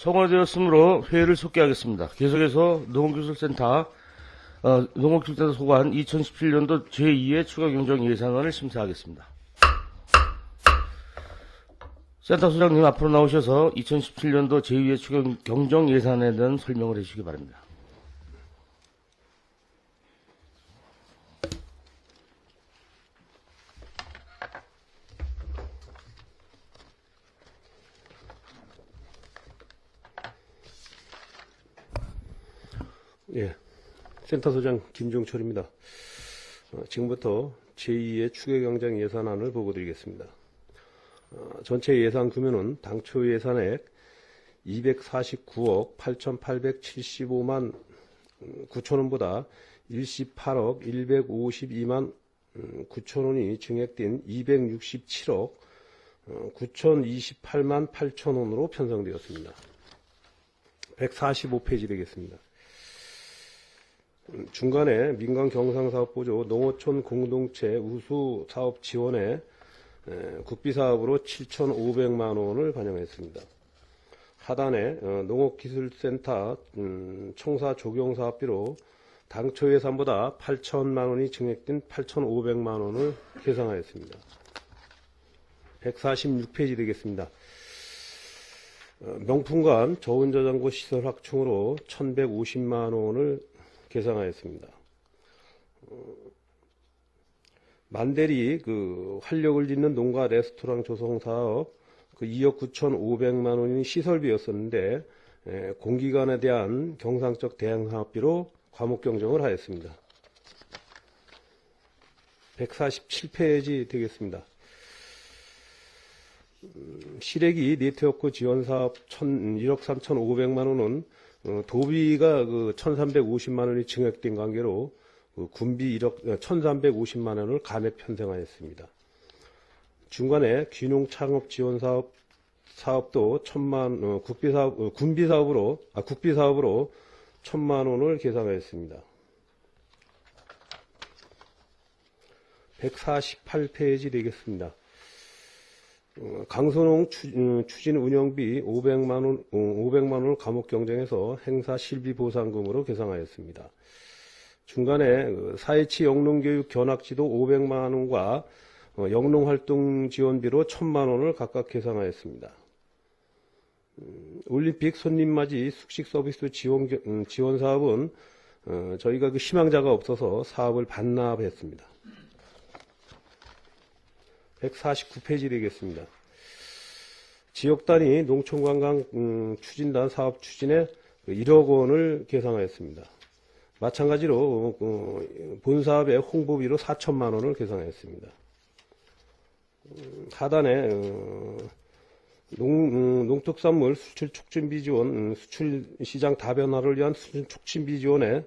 성화되었으므로 회의를 속개하겠습니다. 계속해서 농업기술센터 소관 2017년도 제2회 추가경정예산안을 심사하겠습니다. 센터 소장님 앞으로 나오셔서 2017년도 제2회 추가경정예산에 대한 설명을 해주시기 바랍니다. 예, 센터소장 김종철입니다. 지금부터 제2의 추가경정 예산안을 보고드리겠습니다. 전체 예산 규모는 당초 예산액 249억 8,875만 9천원보다 18억 152만 9천원이 증액된 267억 9,028만 8천원으로 편성되었습니다. 145페이지 되겠습니다. 중간에 민간 경상사업 보조 농어촌 공동체 우수 사업 지원에 국비사업으로 7,500만원을 반영했습니다. 하단에 농업기술센터 청사 조경사업비로 당초 예산보다 8천만원이 증액된 8,500만원을 계상하였습니다. 146페이지 되겠습니다. 명품관 저온저장고 시설 확충으로 1,150만원을 계상하였습니다. 만대리 활력을 짓는 농가 레스토랑 조성 사업 2억 9,500만원이 시설비였었는데 공기관에 대한 경상적 대응 사업비로 과목 경정을 하였습니다. 147페이지 되겠습니다. 시래기 네트워크 지원 사업 1억 3,500만원은 도비가 1,350만원이 증액된 관계로 군비 1억 1,350만원을 감액 편성하였습니다. 중간에 귀농 창업 지원 사업도 국비 사업으로 1,000만원을 계상하였습니다. 148페이지 되겠습니다. 강선홍 추진 운영비 500만원을 감옥 경정해서 행사 실비 보상금으로 계상하였습니다. 중간에 사회치 영농교육 견학지도 500만원과 영농활동 지원비로 1,000만원을 각각 계상하였습니다. 올림픽 손님맞이 숙식 서비스 지원 사업은 저희가 희망자가 없어서 사업을 반납했습니다. 149페이지 되겠습니다. 지역단위 농촌관광 추진단 사업 추진에 1억 원을 계상하였습니다. 마찬가지로 본사업의 홍보비로 4천만원을 계상하였습니다. 하단에 농특산물 수출 촉진비 지원, 수출시장 다변화를 위한 수출 촉진비 지원에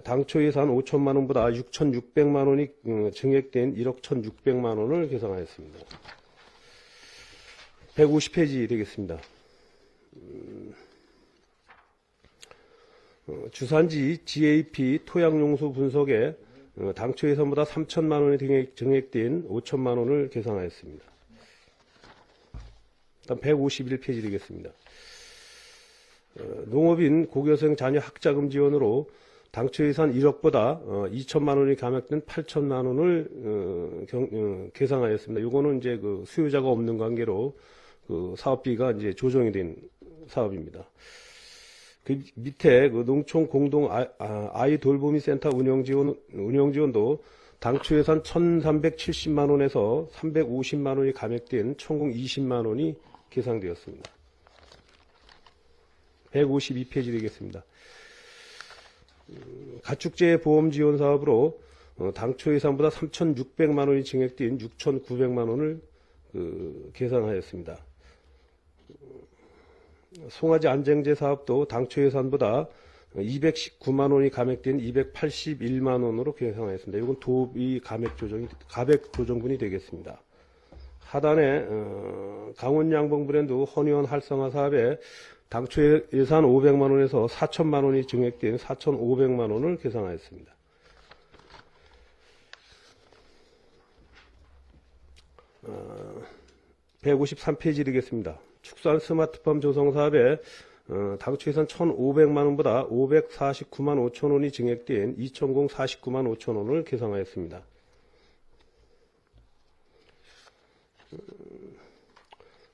당초 예산 5천만원보다 6,600만원이 증액된 1억 1,600만원을 계상하였습니다. 150페이지 되겠습니다. 주산지 GAP 토양용수 분석에 당초 예산보다 3천만원이 증액된 5천만원을 계상하였습니다. 다음 151페이지 되겠습니다. 농업인 고교생 자녀 학자금 지원으로 당초 예산 1억보다 2천만원이 감액된 8천만원을 계상하였습니다. 요거는 이제 수요자가 없는 관계로 사업비가 이제 조정이 된 사업입니다. 그 밑에 농촌 공동 아이 돌보미 센터 운영 지원도 당초 예산 1,370만원에서 350만원이 감액된 총 20만원이 계상되었습니다. 152페이지 되겠습니다. 가축재 보험 지원 사업으로 당초 예산보다 3,600만원이 증액된 6,900만원을 계상하였습니다. 송아지 안정제 사업도 당초 예산보다 219만원이 감액된 281만원으로 계상하였습니다. 이건 도비 가액 조정분이 되겠습니다. 하단에 강원 양봉 브랜드 허니원 활성화 사업에 당초 예산 500만원에서 4천만원이 증액된 4,500만원을 계상하였습니다. 153페이지 되겠습니다. 축산 스마트팜 조성 사업에 당초 예산 1,500만 원보다 549만 5천 원이 증액된 2,049만 5천 원을 계상하였습니다.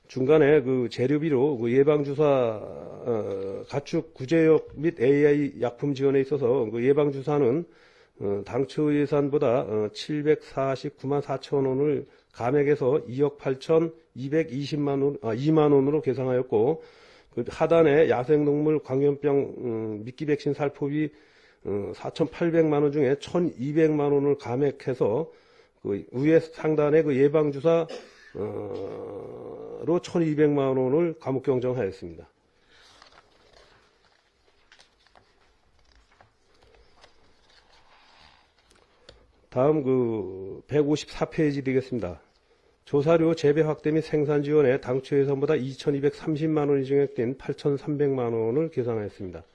중간에 그 재료비로 그 예방주사 가축 구제역 및 AI 약품 지원에 있어서 그 예방주사는 당초 예산보다 749만 4천 원을 감액해서 2억 8,220만 원으로 계상하였고, 그 하단에 야생동물 광견병 미끼 백신 살포비 4,800만 원 중에 1,200만 원을 감액해서 그 위에 상단에 그 예방주사 로 1,200만 원을 감옥 경정하였습니다. 다음 그 154페이지 되겠습니다. 조사료 재배 확대 및 생산 지원에 당초 예산보다 2,230만 원이 증액된 8,300만 원을 계산하였습니다.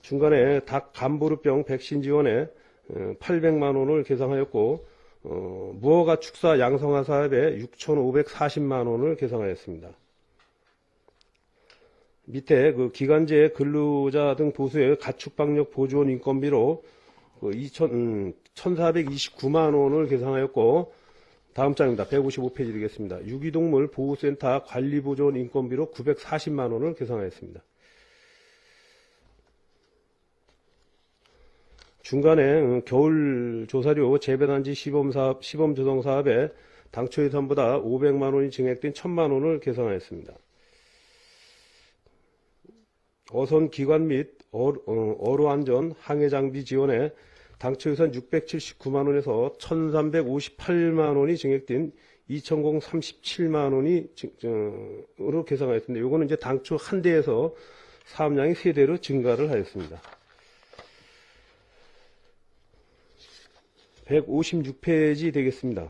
중간에 닭 감보르병 백신 지원에 800만 원을 계상하였고, 무허가 축사 양성화 사업에 6,540만 원을 계상하였습니다. 밑에 그 기간제 근로자 등 보수의 가축방역 보조원 인건비로 1,429만 원을 계상하였고, 다음 장입니다. 155페이지 되겠습니다. 유기동물 보호센터 관리보조원 인건비로 940만 원을 계상하였습니다. 중간에 겨울 조사료 재배단지 시범 조성 사업에 당초 예산보다 500만 원이 증액된 1,000만 원을 계산하였습니다. 어선 기관 및 어로안전 항해 장비 지원에 당초 예산 679만 원에서 1,358만 원이 증액된 2,037만 원이 으로 계산하였습니다. 이거는 이제 당초 한 대에서 사업량이 3대로 증가를 하였습니다. 156페이지 되겠습니다.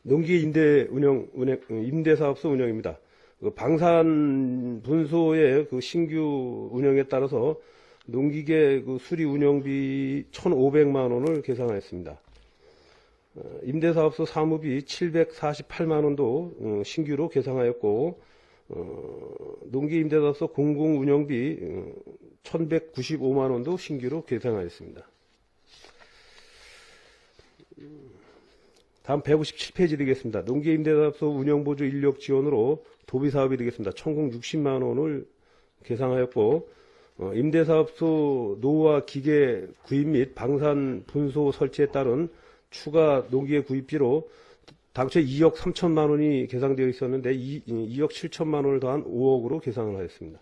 농기 임대사업소 운영입니다. 그 방산 분소의 그 신규 운영에 따라서 농기계 그 수리 운영비 1,500만 원을 계상하였습니다. 임대사업소 사무비 748만 원도 신규로 계상하였고, 농기 임대사업소 공공운영비 1,195만 원도 신규로 계상하였습니다. 다음 157페이지 되겠습니다. 농기임대사업소 운영보조 인력 지원으로 도비사업이 되겠습니다. 1,060만 원을 계상하였고, 임대사업소 노후화 기계 구입 및 방산 분소 설치에 따른 추가 농기계 구입비로 당초에 2억 3천만 원이 계상되어 있었는데 2억 7천만 원을 더한 5억으로 계상을 하였습니다.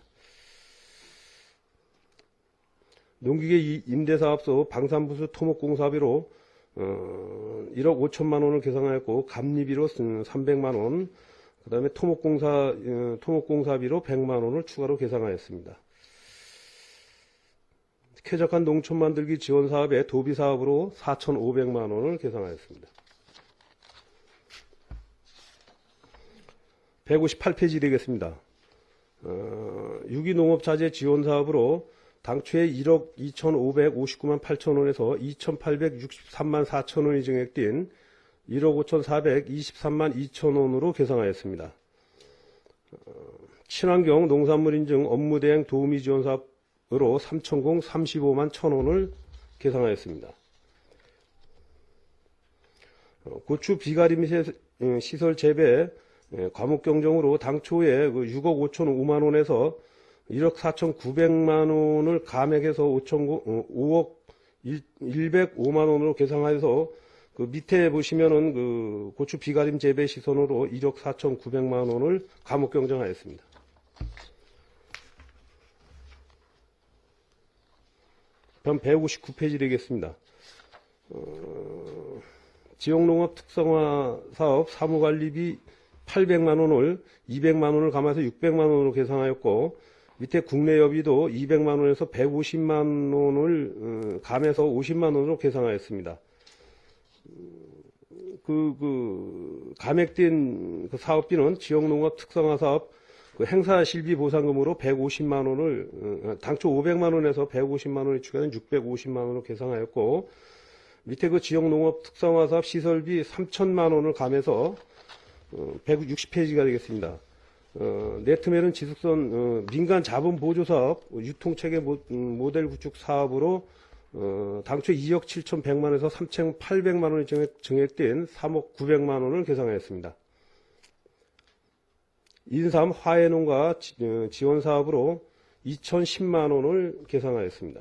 농기계 임대사업소 방산분수 토목공사비로 1억 5천만 원을 계상하였고, 감리비로 300만 원, 그 다음에 토목공사비로 100만 원을 추가로 계상하였습니다. 쾌적한 농촌 만들기 지원 사업에 도비 사업으로 4,500만 원을 계상하였습니다. 158페이지 되겠습니다. 유기농업자재 지원 사업으로 당초에 1억 2,559만 8천 원에서 2,863만 4천 원이 증액된 1억 5,423만 2천 원으로 계상하였습니다. 친환경 농산물 인증 업무 대행 도우미 지원 사업으로 3,035만 1천 원을 계상하였습니다. 고추 비가림 시설 재배 과목 경정으로 당초에 6억 5,005만 원에서 1억 4,900만 원을 감액해서 5억 105만 원으로 계상하여서 그 밑에 보시면은 그 고추 비가림 재배 시선으로 1억 4,900만 원을 감옥 경정하였습니다. 다음 159페이지 되겠습니다. 지역농업 특성화 사업 사무관리비 800만 원을 200만 원을 감아서 600만 원으로 계상하였고, 밑에 국내 여비도 200만 원에서 150만 원을 감해서 50만 원으로 계상하였습니다. 감액된 그 사업비는 지역농업 특성화 사업 그 행사 실비 보상금으로 150만 원을 당초 500만 원에서 150만 원이 추가된 650만 원으로 계상하였고, 밑에 그 지역농업 특성화사업 시설비 3천만 원을 감해서 160페이지가 되겠습니다. 네트멜은 지속선 민간 자본 보조 사업 유통체계 모델 구축 사업으로 당초 2억 7,100만원에서 3,800만 원이 증액된 3억 900만 원을 계상하였습니다. 인삼 화훼농가 지원 사업으로 2,010만 원을 계상하였습니다.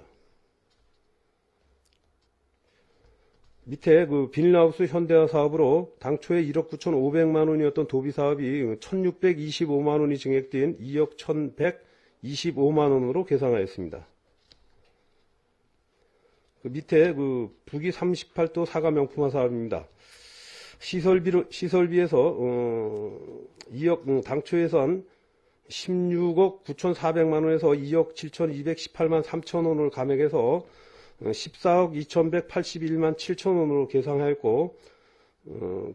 밑에 그 비닐하우스 현대화 사업으로 당초에 1억 9,500만 원이었던 도비 사업이 1,625만 원이 증액된 2억 1,125만 원으로 계상하였습니다. 그 밑에 그 북위 38도 사과 명품화 사업입니다. 시설비에서 2억 당초 예산 16억 9,400만 원에서 2억 7,218만 3천 원을 감액해서 14억 2,181만 7천 원으로 계상하였고,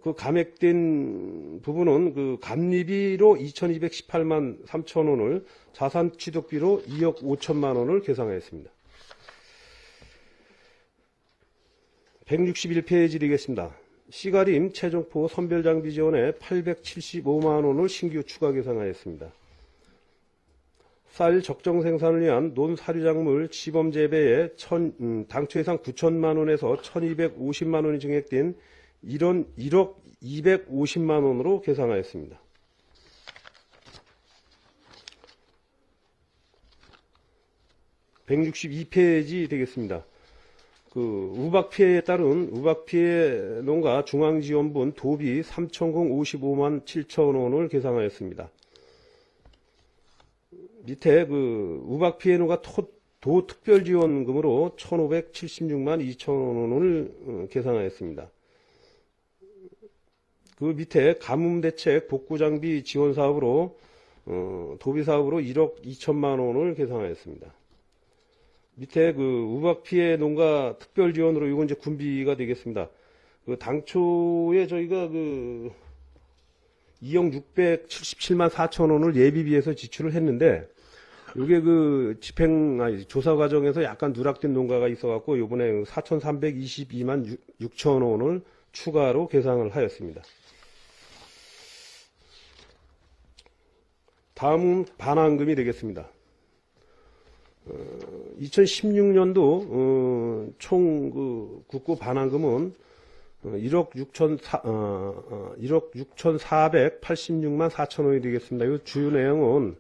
그 감액된 부분은 그 감리비로 2,218만 3천 원을, 자산 취득비로 2억 5천만 원을 계상하였습니다. 161페이지 되겠습니다. 시가림 최종포 선별장비 지원에 875만 원을 신규 추가 계상하였습니다. 쌀 적정 생산을 위한 논사료작물 시범 재배에 당초 예상 9천만 원에서 1,250만 원이 증액된 1억 250만 원으로 계상하였습니다. (162페이지) 되겠습니다. 그 우박 피해에 따른 우박 피해 농가 중앙지원분 도비 3,055만 7천 원을 계상하였습니다. 밑에 그 우박 피해 농가 도 특별지원금으로 1,576만 2천 원을 계상하였습니다. 그 밑에 가뭄대책 복구장비 지원 사업으로 도비 사업으로 1억 2천만 원을 계상하였습니다. 밑에 그 우박 피해 농가 특별 지원으로 이건 이제 군비가 되겠습니다. 그 당초에 저희가 그 2억 677만 4천 원을 예비비에서 지출을 했는데, 요게 그 조사 과정에서 약간 누락된 농가가 있어갖고 요번에 4,322만 6천 원을 추가로 계상을 하였습니다. 다음은 반환금이 되겠습니다. 2016년도 총 그 국고 반환금은 1억 6,486만 4천 원이 되겠습니다. 이 주요 내용은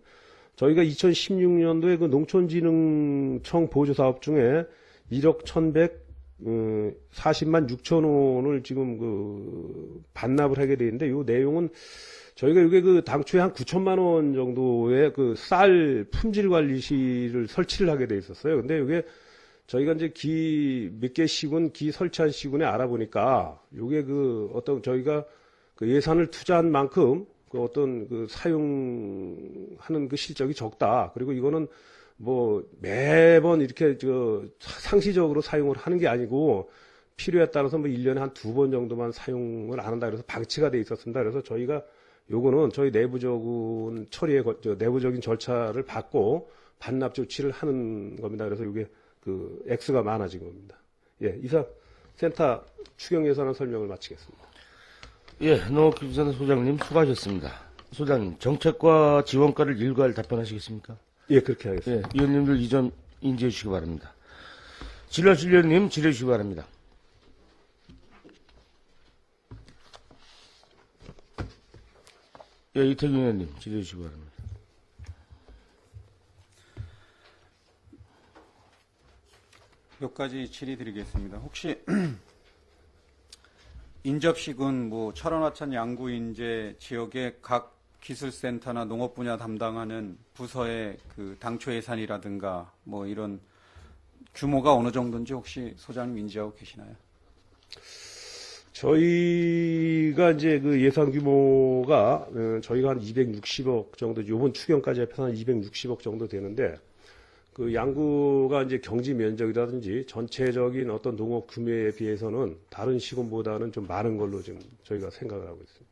저희가 2016년도에 그 농촌진흥청 보조사업 중에 1억 1,140만 6천 원을 지금 그 반납을 하게 되는데, 이 내용은 저희가 이게 그 당초에 한 9천만 원 정도의 그 쌀 품질 관리실을 설치를 하게 돼 있었어요. 근데 이게 저희가 이제 몇 개 시군, 설치한 시군에 알아보니까 요게 그 어떤 저희가 그 예산을 투자한 만큼 그 어떤 그 사용하는 그 실적이 적다. 그리고 이거는 뭐 매번 이렇게 상시적으로 사용을 하는 게 아니고 필요에 따라서 뭐 1년에 한 2번 정도만 사용을 안 한다. 그래서 방치가 돼 있었습니다. 그래서 저희가 요거는 저희 내부적인 내부적인 절차를 받고 반납 조치를 하는 겁니다. 그래서 이게 그 X가 많아진 겁니다. 예, 이상 센터 추경 예산안 설명을 마치겠습니다. 예, 농업기술센터 소장님 수고하셨습니다. 소장님, 정책과 지원과를 일괄 답변하시겠습니까? 예, 그렇게 하겠습니다. 예, 위원님들 이 점 인지해 주시기 바랍니다. 진라실 위원님 질의해 주시기 바랍니다. 예, 이태균 의원님 질의해 주시기 바랍니다. 몇 가지 질의드리겠습니다. 혹시 인접시군 철원하천 양구인제 지역의 각 기술센터나 농업 분야 담당하는 부서의 그 당초 예산이라든가 이런 규모가 어느 정도인지 혹시 소장님 인지하고 계시나요? 저희가 이제 그 예산 규모가 저희가 한 260억 정도, 요번 추경까지 합해서 한 260억 정도 되는데, 그 양구가 이제 경지 면적이라든지 전체적인 어떤 농업 규모에 비해서는 다른 시군보다는 좀 많은 걸로 지금 저희가 생각을 하고 있습니다.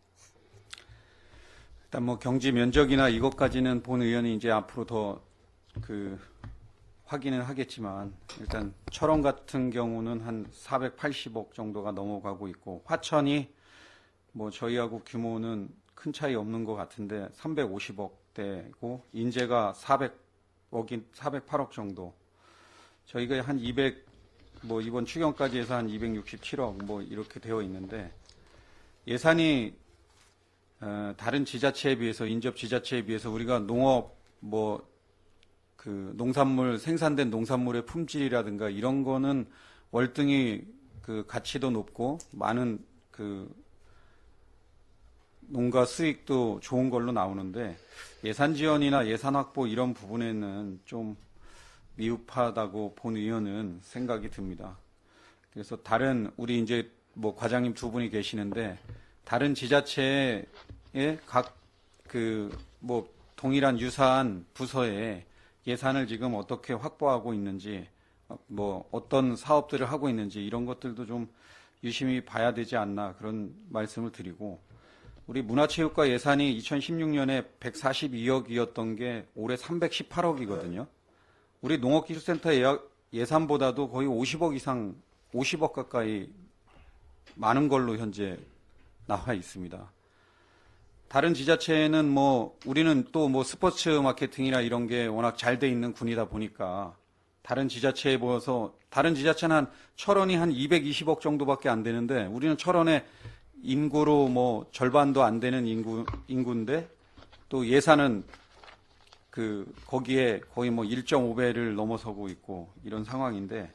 일단 경지 면적이나 이것까지는 본 의원이 이제 앞으로 더 확인을 하겠지만 일단 철원 같은 경우는 한 480억 정도가 넘어가고 있고 화천이 뭐 저희하고 규모는 큰 차이 없는 것 같은데 350억대고 인제가 408억 정도. 저희가 한 200, 뭐 이번 추경까지 해서 한 267억 뭐 이렇게 되어 있는데 예산이 다른 지자체에 비해서 인접 지자체에 비해서 우리가 농업 뭐 그 농산물 생산된 농산물의 품질이라든가 이런 거는 월등히 그 가치도 높고 많은 그 농가 수익도 좋은 걸로 나오는데 예산 지원이나 예산 확보 이런 부분에는 좀 미흡하다고 본 의원은 생각이 듭니다. 그래서 다른 우리 이제 뭐 과장님 두 분이 계시는데 다른 지자체의 각 그 뭐 동일한 유사한 부서에 예산을 지금 어떻게 확보하고 있는지 뭐 어떤 사업들을 하고 있는지 이런 것들도 좀 유심히 봐야 되지 않나 그런 말씀을 드리고 우리 문화체육과 예산이 2016년에 142억이었던 게 올해 318억이거든요. 우리 농업기술센터 예산보다도 거의 50억 이상, 50억 가까이 많은 걸로 현재 나와 있습니다. 다른 지자체는 뭐 우리는 또 뭐 스포츠 마케팅이나 이런 게 워낙 잘 돼 있는 군이다 보니까 다른 지자체에 비해서 다른 지자체는 한 철원이 한 220억 정도밖에 안 되는데 우리는 철원의 인구로 뭐 절반도 안 되는 인구인데 또 예산은 그 거기에 거의 뭐 1.5배를 넘어서고 있고 이런 상황인데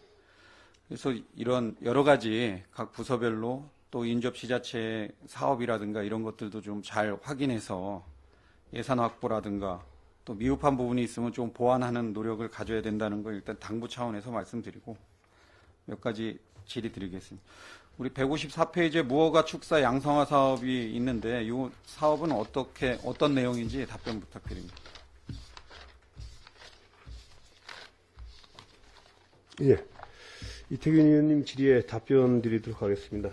그래서 이런 여러 가지 각 부서별로 또 인접 지자체의 사업이라든가 이런 것들도 좀 잘 확인해서 예산 확보라든가 또 미흡한 부분이 있으면 좀 보완하는 노력을 가져야 된다는 걸 일단 당부 차원에서 말씀드리고 몇 가지 질의 드리겠습니다. 우리 154페이지에 무허가 축사 양성화 사업이 있는데 이 사업은 어떤 내용인지 답변 부탁드립니다. 예. 이태균 의원님 질의에 답변 드리도록 하겠습니다.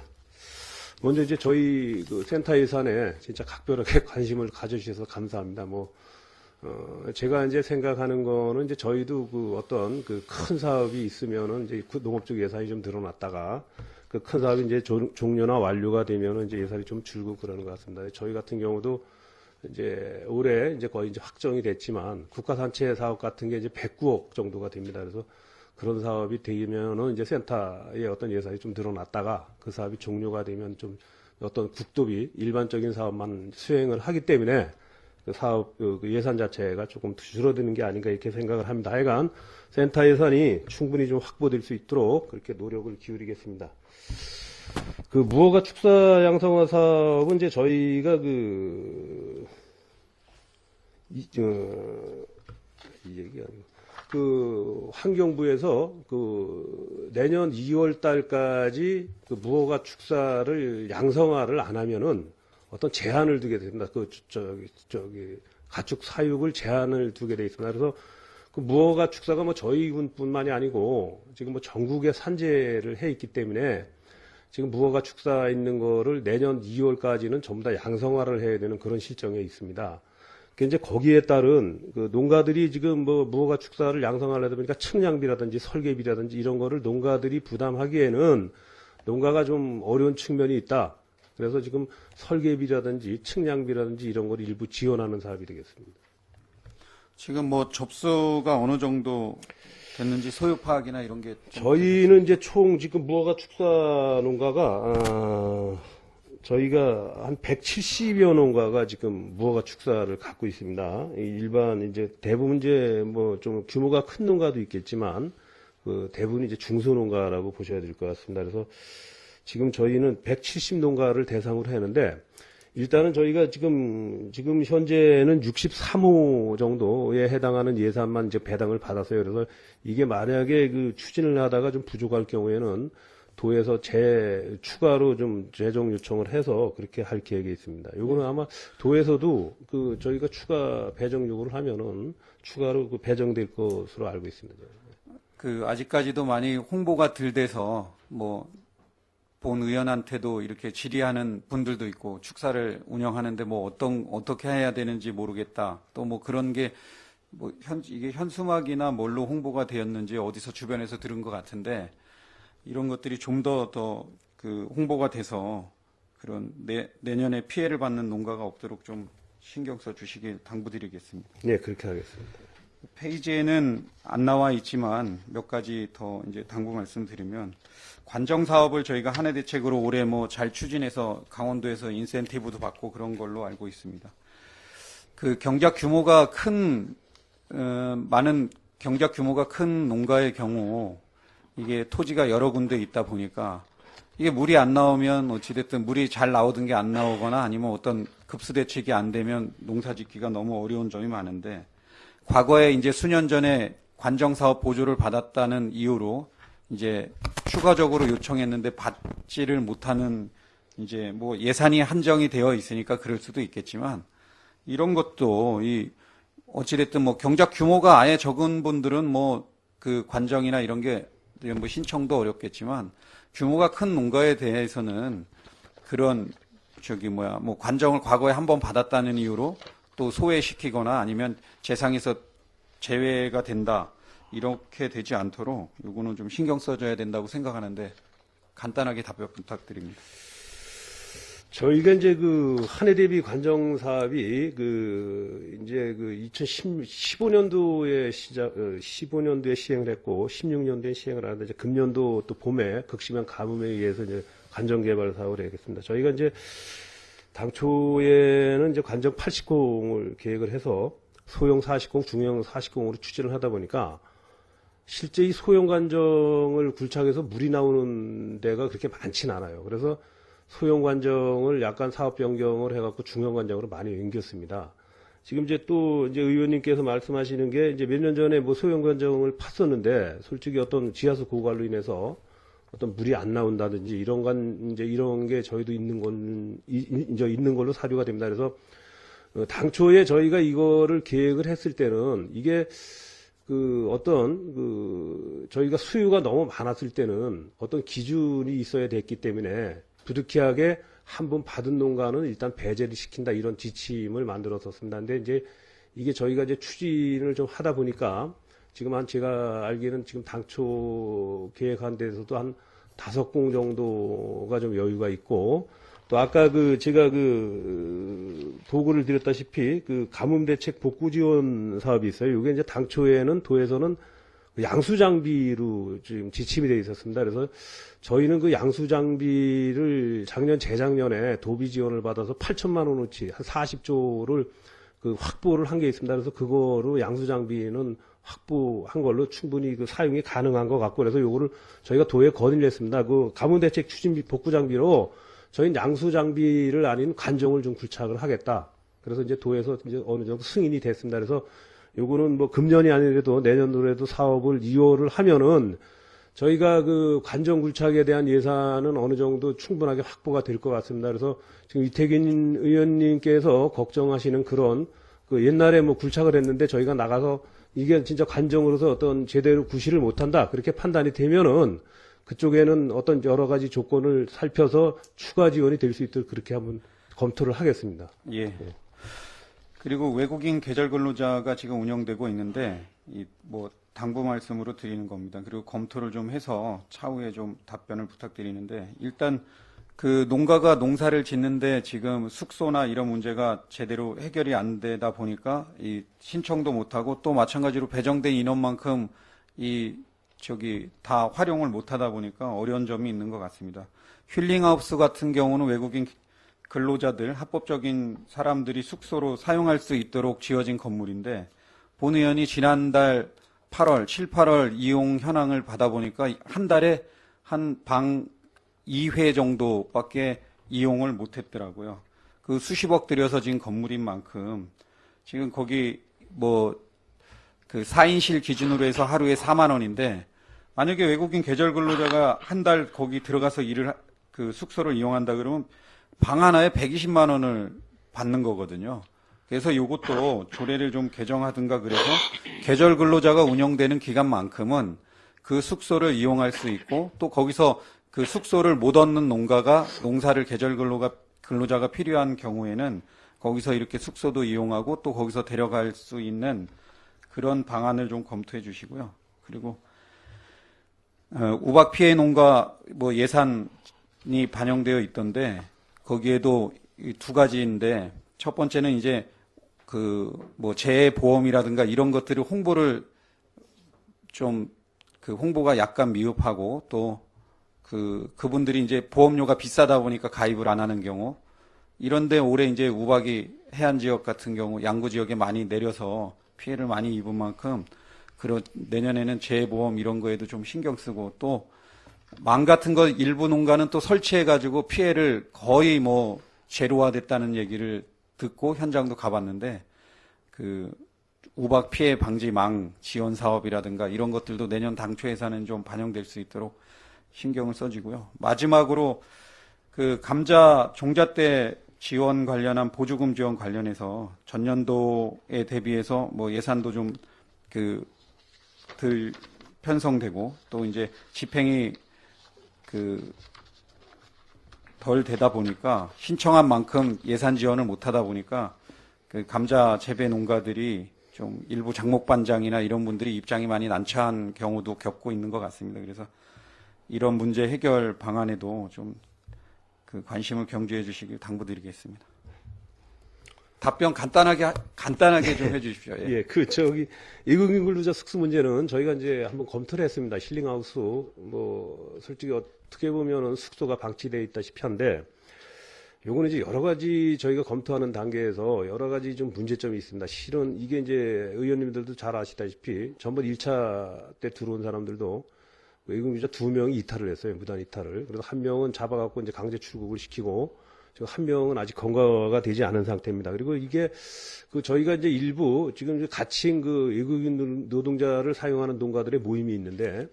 먼저 이제 저희 그 센터 예산에 진짜 각별하게 관심을 가져주셔서 감사합니다. 제가 이제 생각하는 거는 이제 저희도 그 어떤 그 큰 사업이 있으면은 이제 그 농업 쪽 예산이 좀 늘어났다가 그 큰 사업이 이제 종료나 완료가 되면은 이제 예산이 좀 줄고 그러는 것 같습니다. 저희 같은 경우도 이제 올해 이제 거의 이제 확정이 됐지만 국가산체 사업 같은 게 이제 109억 정도가 됩니다. 그래서 그런 사업이 되면은 이제 센터의 어떤 예산이 좀 늘어났다가 그 사업이 종료가 되면 좀 어떤 국도비 일반적인 사업만 수행을 하기 때문에 그 사업 그 예산 자체가 조금 줄어드는 게 아닌가 이렇게 생각을 합니다. 하여간 센터 예산이 충분히 좀 확보될 수 있도록 그렇게 노력을 기울이겠습니다. 그 무허가 축사 양성화 사업은 이제 저희가 이 얘기 아니고 그 환경부에서 그 내년 2월 달까지 그 무허가 축사를 양성화를 안 하면은 어떤 제한을 두게 됩니다. 가축 사육을 제한을 두게 돼 있습니다. 그래서 그 무허가 축사가 뭐 저희 군뿐만이 아니고 지금 뭐 전국에 산재를 해 있기 때문에 지금 무허가 축사 있는 거를 내년 2월까지는 전부 다 양성화를 해야 되는 그런 실정에 있습니다. 이제 거기에 따른 그 농가들이 지금 뭐 무허가 축사를 양성하려다 보니까 측량비라든지 설계비라든지 이런 거를 농가들이 부담하기에는 농가가 좀 어려운 측면이 있다. 그래서 지금 설계비라든지 측량비라든지 이런 걸 일부 지원하는 사업이 되겠습니다. 지금 뭐 접수가 어느 정도 됐는지 소유 파악이나 이런 게 저희는 이제 총 지금 무허가 축사 농가가 저희가 한 170여 농가가 지금 무허가 축사를 갖고 있습니다. 일반 이제 대부분 이제 뭐 좀 규모가 큰 농가도 있겠지만 그 대부분 이제 중소 농가라고 보셔야 될 것 같습니다. 그래서 지금 저희는 170 농가를 대상으로 했는데 일단은 저희가 지금 현재는 63호 정도에 해당하는 예산만 이제 배당을 받았어요. 그래서 이게 만약에 그 추진을 하다가 좀 부족할 경우에는 도에서 추가로 좀 재정 요청을 해서 그렇게 할 계획이 있습니다. 요거는 아마 도에서도 그 저희가 추가 배정 요구를 하면은 추가로 그 배정될 것으로 알고 있습니다. 그 아직까지도 많이 홍보가 덜 돼서 뭐 본 의원한테도 이렇게 질의하는 분들도 있고 축사를 운영하는데 뭐 어떻게 해야 되는지 모르겠다. 또 뭐 그런 게 뭐 이게 현수막이나 뭘로 홍보가 되었는지 어디서 주변에서 들은 것 같은데 이런 것들이 좀 더 그 홍보가 돼서 그런 내년에 피해를 받는 농가가 없도록 좀 신경 써 주시길 당부드리겠습니다. 네, 그렇게 하겠습니다. 페이지에는 안 나와 있지만 몇 가지 더 이제 당부 말씀드리면 관정 사업을 저희가 한 해 대책으로 올해 뭐 잘 추진해서 강원도에서 인센티브도 받고 그런 걸로 알고 있습니다. 그 경작 규모가 많은 경작 규모가 큰 농가의 경우 이게 토지가 여러 군데 있다 보니까 이게 물이 안 나오면 어찌됐든 물이 잘 나오던 게 안 나오거나 아니면 어떤 급수 대책이 안 되면 농사 짓기가 너무 어려운 점이 많은데 과거에 이제 수년 전에 관정 사업 보조를 받았다는 이유로 이제 추가적으로 요청했는데 받지를 못하는 이제 뭐 예산이 한정이 되어 있으니까 그럴 수도 있겠지만 이런 것도 어찌됐든 뭐 경작 규모가 아예 적은 분들은 뭐 그 관정이나 이런 게 뭐 신청도 어렵겠지만 규모가 큰 농가에 대해서는 그런 뭐 관정을 과거에 한번 받았다는 이유로 또 소외시키거나 아니면 재상에서 제외가 된다 이렇게 되지 않도록 요거는 좀 신경 써줘야 된다고 생각하는데 간단하게 답변 부탁드립니다. 저희가 이제 한 해 대비 관정 사업이 이제 2015년도에 15년도에 시행을 했고 16년도에 시행을 하는데 이제 금년도 또 봄에 극심한 가뭄에 의해서 이제 관정 개발 사업을 하겠습니다. 저희가 이제 당초에는 이제 관정 80공을 계획을 해서 소형 40공, 중형 40공으로 추진을 하다 보니까 실제 이 소형 관정을 굴착해서 물이 나오는 데가 그렇게 많지는 않아요. 그래서 소형 관정을 약간 사업 변경을 해갖고 중형 관정으로 많이 옮겼습니다. 지금 이제 또 이제 의원님께서 말씀하시는 게 이제 몇 년 전에 뭐 소형 관정을 팠었는데 솔직히 어떤 지하수 고갈로 인해서 어떤 물이 안 나온다든지 이런 게 저희도 있는 걸로 사료가 됩니다. 그래서 당초에 저희가 이거를 계획을 했을 때는 이게 저희가 수요가 너무 많았을 때는 어떤 기준이 있어야 됐기 때문에 부득이하게 한 번 받은 농가는 일단 배제를 시킨다 이런 지침을 만들었었습니다. 근데 이제 이게 저희가 이제 추진을 좀 하다 보니까 지금 제가 알기에는 지금 당초 계획한 데서도 한 5공 정도가 좀 여유가 있고 또 아까 제가 보고를 드렸다시피 가뭄대책 복구 지원 사업이 있어요. 이게 이제 당초에는 도에서는 양수 장비로 지금 지침이 되어 있었습니다. 그래서 저희는 양수 장비를 재작년에 도비 지원을 받아서 8천만 원어치 한 40조를 확보를 한 게 있습니다. 그래서 그거로 양수 장비는 확보한 걸로 충분히 사용이 가능한 것 같고 그래서 요거를 저희가 도에 건의를 했습니다. 가뭄대책 추진비 복구 장비로 저희는 양수 장비를 아닌 관정을 좀 굴착을 하겠다. 그래서 이제 도에서 이제 어느 정도 승인이 됐습니다. 그래서 요거는 뭐 금년이 아니라도 내년도에도 사업을 이월을 하면은 저희가 관정 굴착에 대한 예산은 어느 정도 충분하게 확보가 될 것 같습니다. 그래서 지금 이태균 의원님께서 걱정하시는 그런 옛날에 뭐 굴착을 했는데 저희가 나가서 이게 진짜 관정으로서 어떤 제대로 구실을 못한다 그렇게 판단이 되면은 그쪽에는 어떤 여러 가지 조건을 살펴서 추가 지원이 될 수 있도록 그렇게 한번 검토를 하겠습니다. 예. 그리고 외국인 계절 근로자가 지금 운영되고 있는데 뭐 당부 말씀으로 드리는 겁니다. 그리고 검토를 좀 해서 차후에 좀 답변을 부탁드리는데 일단 농가가 농사를 짓는데 지금 숙소나 이런 문제가 제대로 해결이 안 되다 보니까 신청도 못하고 또 마찬가지로 배정된 인원만큼 다 활용을 못하다 보니까 어려운 점이 있는 것 같습니다. 힐링하우스 같은 경우는 외국인 근로자들, 합법적인 사람들이 숙소로 사용할 수 있도록 지어진 건물인데 본 의원이 지난달 7, 8월 이용 현황을 받아보니까 한 달에 한 방 2회 정도밖에 이용을 못했더라고요. 수십억 들여서 지은 건물인 만큼 지금 거기 4인실 기준으로 해서 하루에 4만 원인데 만약에 외국인 계절 근로자가 한 달 거기 들어가서 숙소를 이용한다 그러면 방 하나에 120만 원을 받는 거거든요. 그래서 이것도 조례를 좀 개정하든가 그래서 계절 근로자가 운영되는 기간만큼은 그 숙소를 이용할 수 있고 또 거기서 그 숙소를 못 얻는 농가가 농사를 계절 근로자가 필요한 경우에는 거기서 이렇게 숙소도 이용하고 또 거기서 데려갈 수 있는 그런 방안을 좀 검토해 주시고요. 그리고 우박 피해 농가 뭐 예산이 반영되어 있던데 거기에도 이 두 가지인데 첫 번째는 이제 그 뭐 재보험이라든가 이런 것들을 홍보를 좀 그 홍보가 약간 미흡하고 또 그분들이 이제 보험료가 비싸다 보니까 가입을 안 하는 경우 이런데 올해 이제 우박이 해안 지역 같은 경우 양구 지역에 많이 내려서 피해를 많이 입은 만큼 내년에는 재보험 이런 거에도 좀 신경 쓰고 또 망 같은 거 일부 농가는 또 설치해 가지고 피해를 거의 뭐 제로화됐다는 얘기를 듣고 현장도 가봤는데 그 우박 피해 방지 망 지원 사업이라든가 이런 것들도 내년 당초 예산은 좀 반영될 수 있도록 신경을 써주고요. 마지막으로 그 감자 종잣대 지원 관련한 보조금 지원 관련해서 전년도에 대비해서 뭐 예산도 좀 덜 편성되고 또 이제 집행이 덜 되다 보니까 신청한 만큼 예산 지원을 못 하다 보니까 그 감자 재배 농가들이 좀 일부 장목반장이나 이런 분들이 입장이 많이 난처한 경우도 겪고 있는 것 같습니다. 그래서 이런 문제 해결 방안에도 좀 그 관심을 경주해 주시길 당부드리겠습니다. 답변 간단하게 좀 해주십시오. 예. 예, 외국인 근로자 숙소 문제는 저희가 이제 한번 검토를 했습니다. 힐링하우스, 뭐, 솔직히 어떻게 보면은 숙소가 방치되어 있다시피 한데, 요거는 이제 여러 가지 저희가 검토하는 단계에서 여러 가지 좀 문제점이 있습니다. 실은 이게 이제 의원님들도 잘 아시다시피 전번 1차 때 들어온 사람들도 외국인자 2명이 이탈을 했어요. 무단 이탈을. 그래서 1명은 잡아갖고 이제 강제 출국을 시키고, 지금 1명은 아직 검거가 되지 않은 상태입니다. 그리고 이게 저희가 이제 일부 지금 갇힌 외국인 노동자를 사용하는 농가들의 모임이 있는데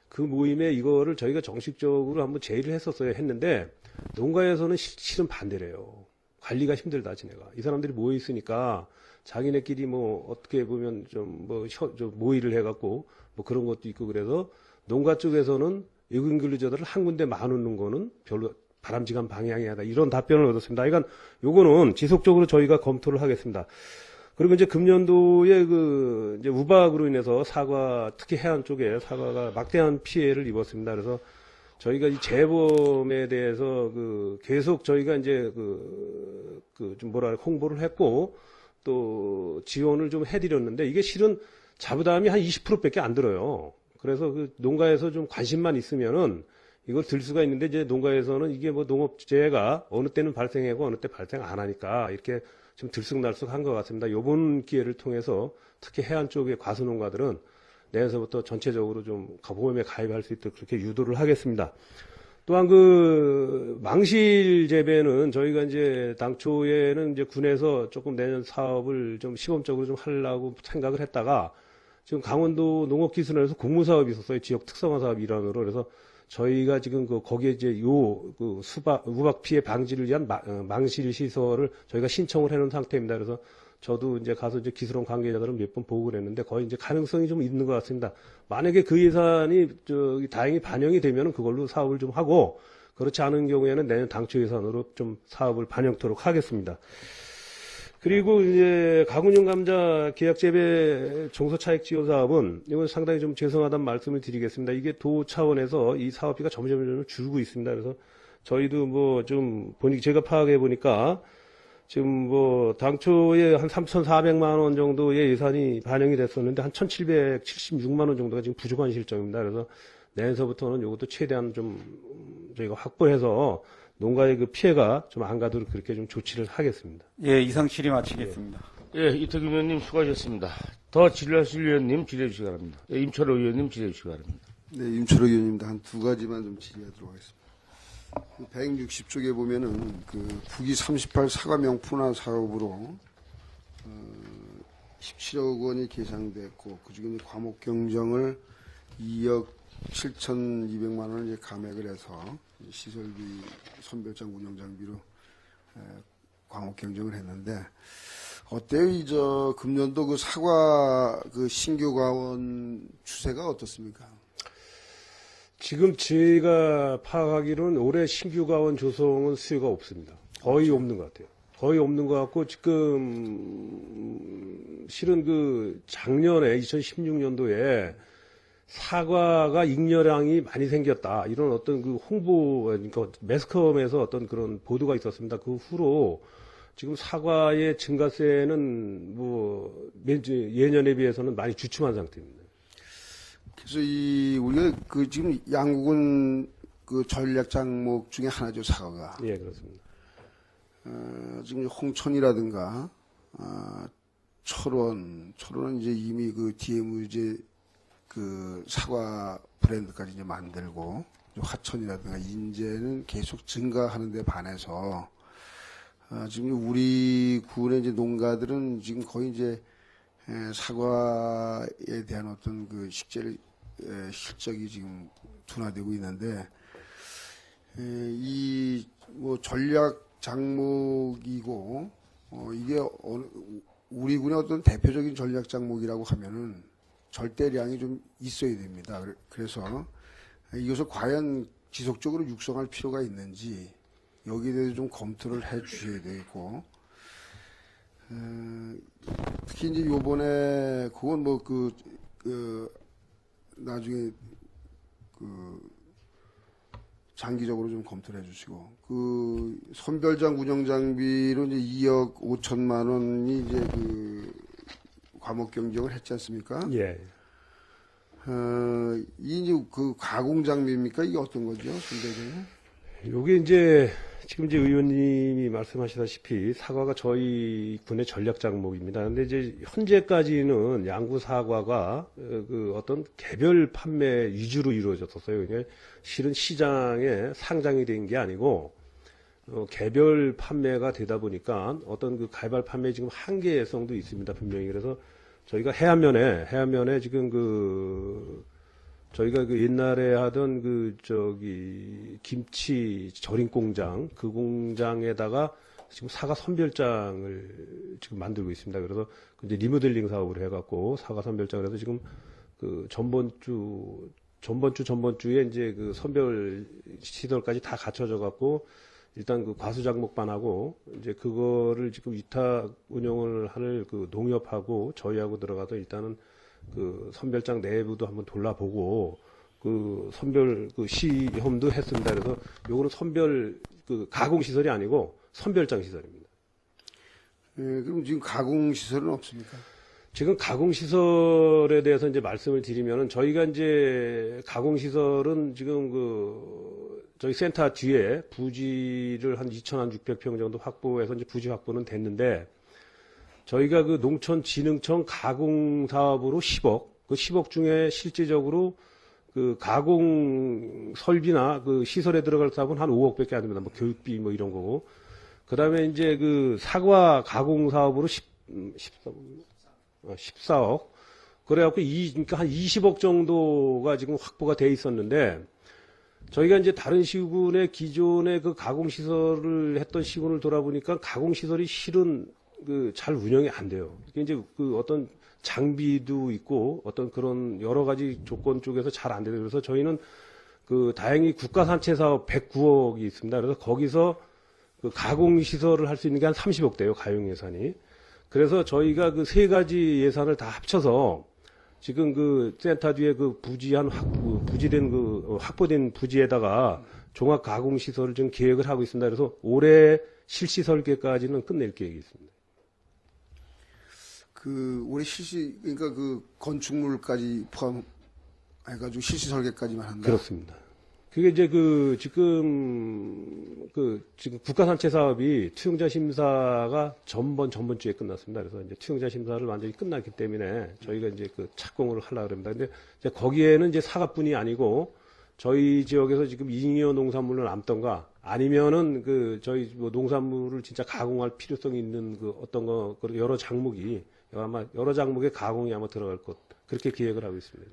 그 모임에 이거를 저희가 정식적으로 한번 제의를 했는데 농가에서는 실은 반대래요. 관리가 힘들다, 지네가. 이 사람들이 모여 있으니까 자기네끼리 뭐 어떻게 보면 좀 모의를 해갖고 뭐 그런 것도 있고 그래서 농가 쪽에서는 외국인 근로자들을 한 군데 모아놓는 거는 별로 바람직한 방향이다. 이런 답변을 얻었습니다. 그러니까 요거는 지속적으로 저희가 검토를 하겠습니다. 그리고 이제 금년도에 이제 우박으로 인해서 사과, 특히 해안 쪽에 사과가 막대한 피해를 입었습니다. 그래서 저희가 이 재보험에 대해서 계속 저희가 이제 좀 홍보를 했고 또 지원을 좀 해드렸는데 이게 실은 자부담이 한 20%밖에 안 들어요. 그래서 농가에서 좀 관심만 있으면은 이걸 들 수가 있는데 이제 농가에서는 이게 뭐 농업재해가 어느 때는 발생하고 어느 때 발생 안 하니까 이렇게 좀 들쑥날쑥한 것 같습니다. 이번 기회를 통해서 특히 해안 쪽의 과수농가들은 내년서부터 전체적으로 좀 보험에 가입할 수 있도록 그렇게 유도를 하겠습니다. 또한 망실 재배는 저희가 이제 당초에는 이제 군에서 조금 내년 사업을 좀 시범적으로 좀 하려고 생각을 했다가 지금 강원도 농업기술원에서 공모사업이 있었어요. 지역 특성화 사업 일환으로. 그래서 저희가 지금 거기에 이제 우박 피해 방지를 위한 망실 시설을 저희가 신청을 해놓은 상태입니다. 그래서 저도 이제 가서 이제 기술원 관계자들은 몇 번 보고 그랬는데 거의 이제 가능성이 좀 있는 것 같습니다. 만약에 그 예산이 다행히 반영이 되면 그걸로 사업을 좀 하고 그렇지 않은 경우에는 내년 당초 예산으로 좀 사업을 반영토록 하겠습니다. 그리고 이제 가군용 감자 계약 재배 종소 차익 지원 사업은 이건 상당히 좀 죄송하다는 말씀을 드리겠습니다. 이게 도 차원에서 이 사업비가 점점 줄고 있습니다. 그래서 저희도 뭐 좀 제가 파악해 보니까 지금 뭐 당초에 한 3,400만 원 정도의 예산이 반영이 됐었는데 한 1,776만 원 정도가 지금 부족한 실정입니다. 그래서 내년서부터는 이것도 최대한 좀 저희가 확보해서 농가의 피해가 좀 안 가도록 그렇게 좀 조치를 하겠습니다. 예, 이상 질의 마치겠습니다. 예, 이태규 의원님 수고하셨습니다. 더 질의하실 의원님 질의해 주시기 바랍니다. 예, 임철호 의원님 질의해 주시기 바랍니다. 네, 임철호 의원님도 한 두 가지만 좀 질의하도록 하겠습니다. 160쪽에 보면은 북위 38 사과 명품화 사업으로 17억 원이 계상됐고 그중에 과목 경정을 2억 7,200만 원을 이제 감액을 해서 시설비, 선별장 운영 장비로 광업 경정을 했는데 어때요? 금년도 사과 신규 과원 추세가 어떻습니까? 지금 제가 파악하기로는 올해 신규 과원 조성은 수요가 없습니다. 거의 없는 것 같아요. 거의 없는 것 같고 지금 실은 그 작년에 2016년도에 사과가 잉여량이 많이 생겼다. 이런 어떤 그 홍보, 그러니까 매스컴에서 어떤 그런 보도가 있었습니다. 그 후로 지금 사과의 증가세는 뭐 예년에 비해서는 많이 주춤한 상태입니다. 그래서 우리가 그 지금 양국은 그 전략 장목 중에 하나죠, 사과가. 예, 그렇습니다. 지금 홍천이라든가, 철원은 이제 이미 그 DMZ 그 사과 브랜드까지 이제 만들고, 화천이라든가 인제는 계속 증가하는 데 반해서, 지금 우리 군의 이제 농가들은 지금 거의 이제 사과에 대한 어떤 그 실적이 지금 둔화되고 있는데, 이 뭐 전략 장목이고, 이게 우리 군의 어떤 대표적인 전략 장목이라고 하면은 절대량이 좀 있어야 됩니다. 그래서 이것을 과연 지속적으로 육성할 필요가 있는지 여기에 대해서 좀 검토를 해 주셔야 되고, 특히 이제 요번에 그건 뭐 나중에 장기적으로 좀 검토를 해주시고, 그 선별장 운영 장비로 이제 2억 5천만 원이 이제 그 과목 경정을 했지 않습니까? 예. 이 이제 그 가공 장비입니까? 이게 어떤 거죠, 선별장은? 요게 이제 지금 이제 의원님이 말씀하시다시피 사과가 저희 군의 전략 장목입니다. 근데 이제 현재까지는 양구 사과가 그 어떤 개별 판매 위주로 이루어졌었어요. 그러니까 실은 시장에 상장이 된 게 아니고 개별 판매가 되다 보니까 어떤 그 개별 판매 지금 한계성도 있습니다. 분명히. 그래서 저희가 해안면에 지금 저희가 그 옛날에 하던 김치 절임 공장, 그 공장에다가 지금 사과 선별장을 지금 만들고 있습니다. 그래서 이제 리모델링 사업을 해갖고 사과 선별장을 해서 지금 그 전번주에 이제 그 선별 시설까지 다 갖춰져갖고 일단 그 과수장목반하고 이제 그거를 지금 위탁 운영을 하는 그 농협하고 저희하고 들어가서 일단은 그 선별장 내부도 한번 돌아보고 그 선별 그 시험도 했습니다. 그래서 요거는 선별 그 가공 시설이 아니고 선별장 시설입니다. 그럼 지금 가공 시설은 없습니까? 지금 가공 시설에 대해서 이제 말씀을 드리면은 저희가 이제 가공 시설은 지금 저희 센터 뒤에 부지를 한 2,600평 정도 확보해서 이제 부지 확보는 됐는데, 저희가 그 농촌진흥청 가공 사업으로 10억, 그 10억 중에 실질적으로 그 가공 설비나 그 시설에 들어갈 사업은 한 5억밖에 안 됩니다. 뭐 교육비 뭐 이런 거고. 그 다음에 이제 그 사과 가공 사업으로 14억. 그래갖고 그러니까 한 20억 정도가 지금 확보가 돼 있었는데, 저희가 이제 다른 시군의 기존의 그 가공시설을 했던 시군을 돌아보니까 가공시설이 실은 잘 운영이 안 돼요. 이제 어떤 장비도 있고 어떤 그런 여러 가지 조건 쪽에서 잘 안 돼요. 그래서 저희는 다행히 국가산채사업 109억이 있습니다. 그래서 거기서 가공시설을 할 수 있는 게 한 30억 돼요. 가용 예산이. 그래서 저희가 세 가지 예산을 다 합쳐서 지금 센터 뒤에 확보된 부지에다가 종합 가공 시설을 지금 계획을 하고 있습니다. 그래서 올해 실시 설계까지는 끝낼 계획이 있습니다. 올해 그러니까 건축물까지 포함해가지고 실시 설계까지만 한다? 그렇습니다. 그게 이제 지금 국가산채 사업이 투영자 심사가 전번주에 끝났습니다. 그래서 이제 투영자 심사를 완전히 끝났기 때문에 저희가 이제 착공을 하려고 합니다. 근데 이제 거기에는 이제 사과뿐이 아니고 저희 지역에서 지금 잉여 농산물을 남던가 아니면은 저희 농산물을 진짜 가공할 필요성이 있는 어떤 여러 장목이 아마 여러 장목의 가공이 아마 들어갈 것 그렇게 계획을 하고 있습니다.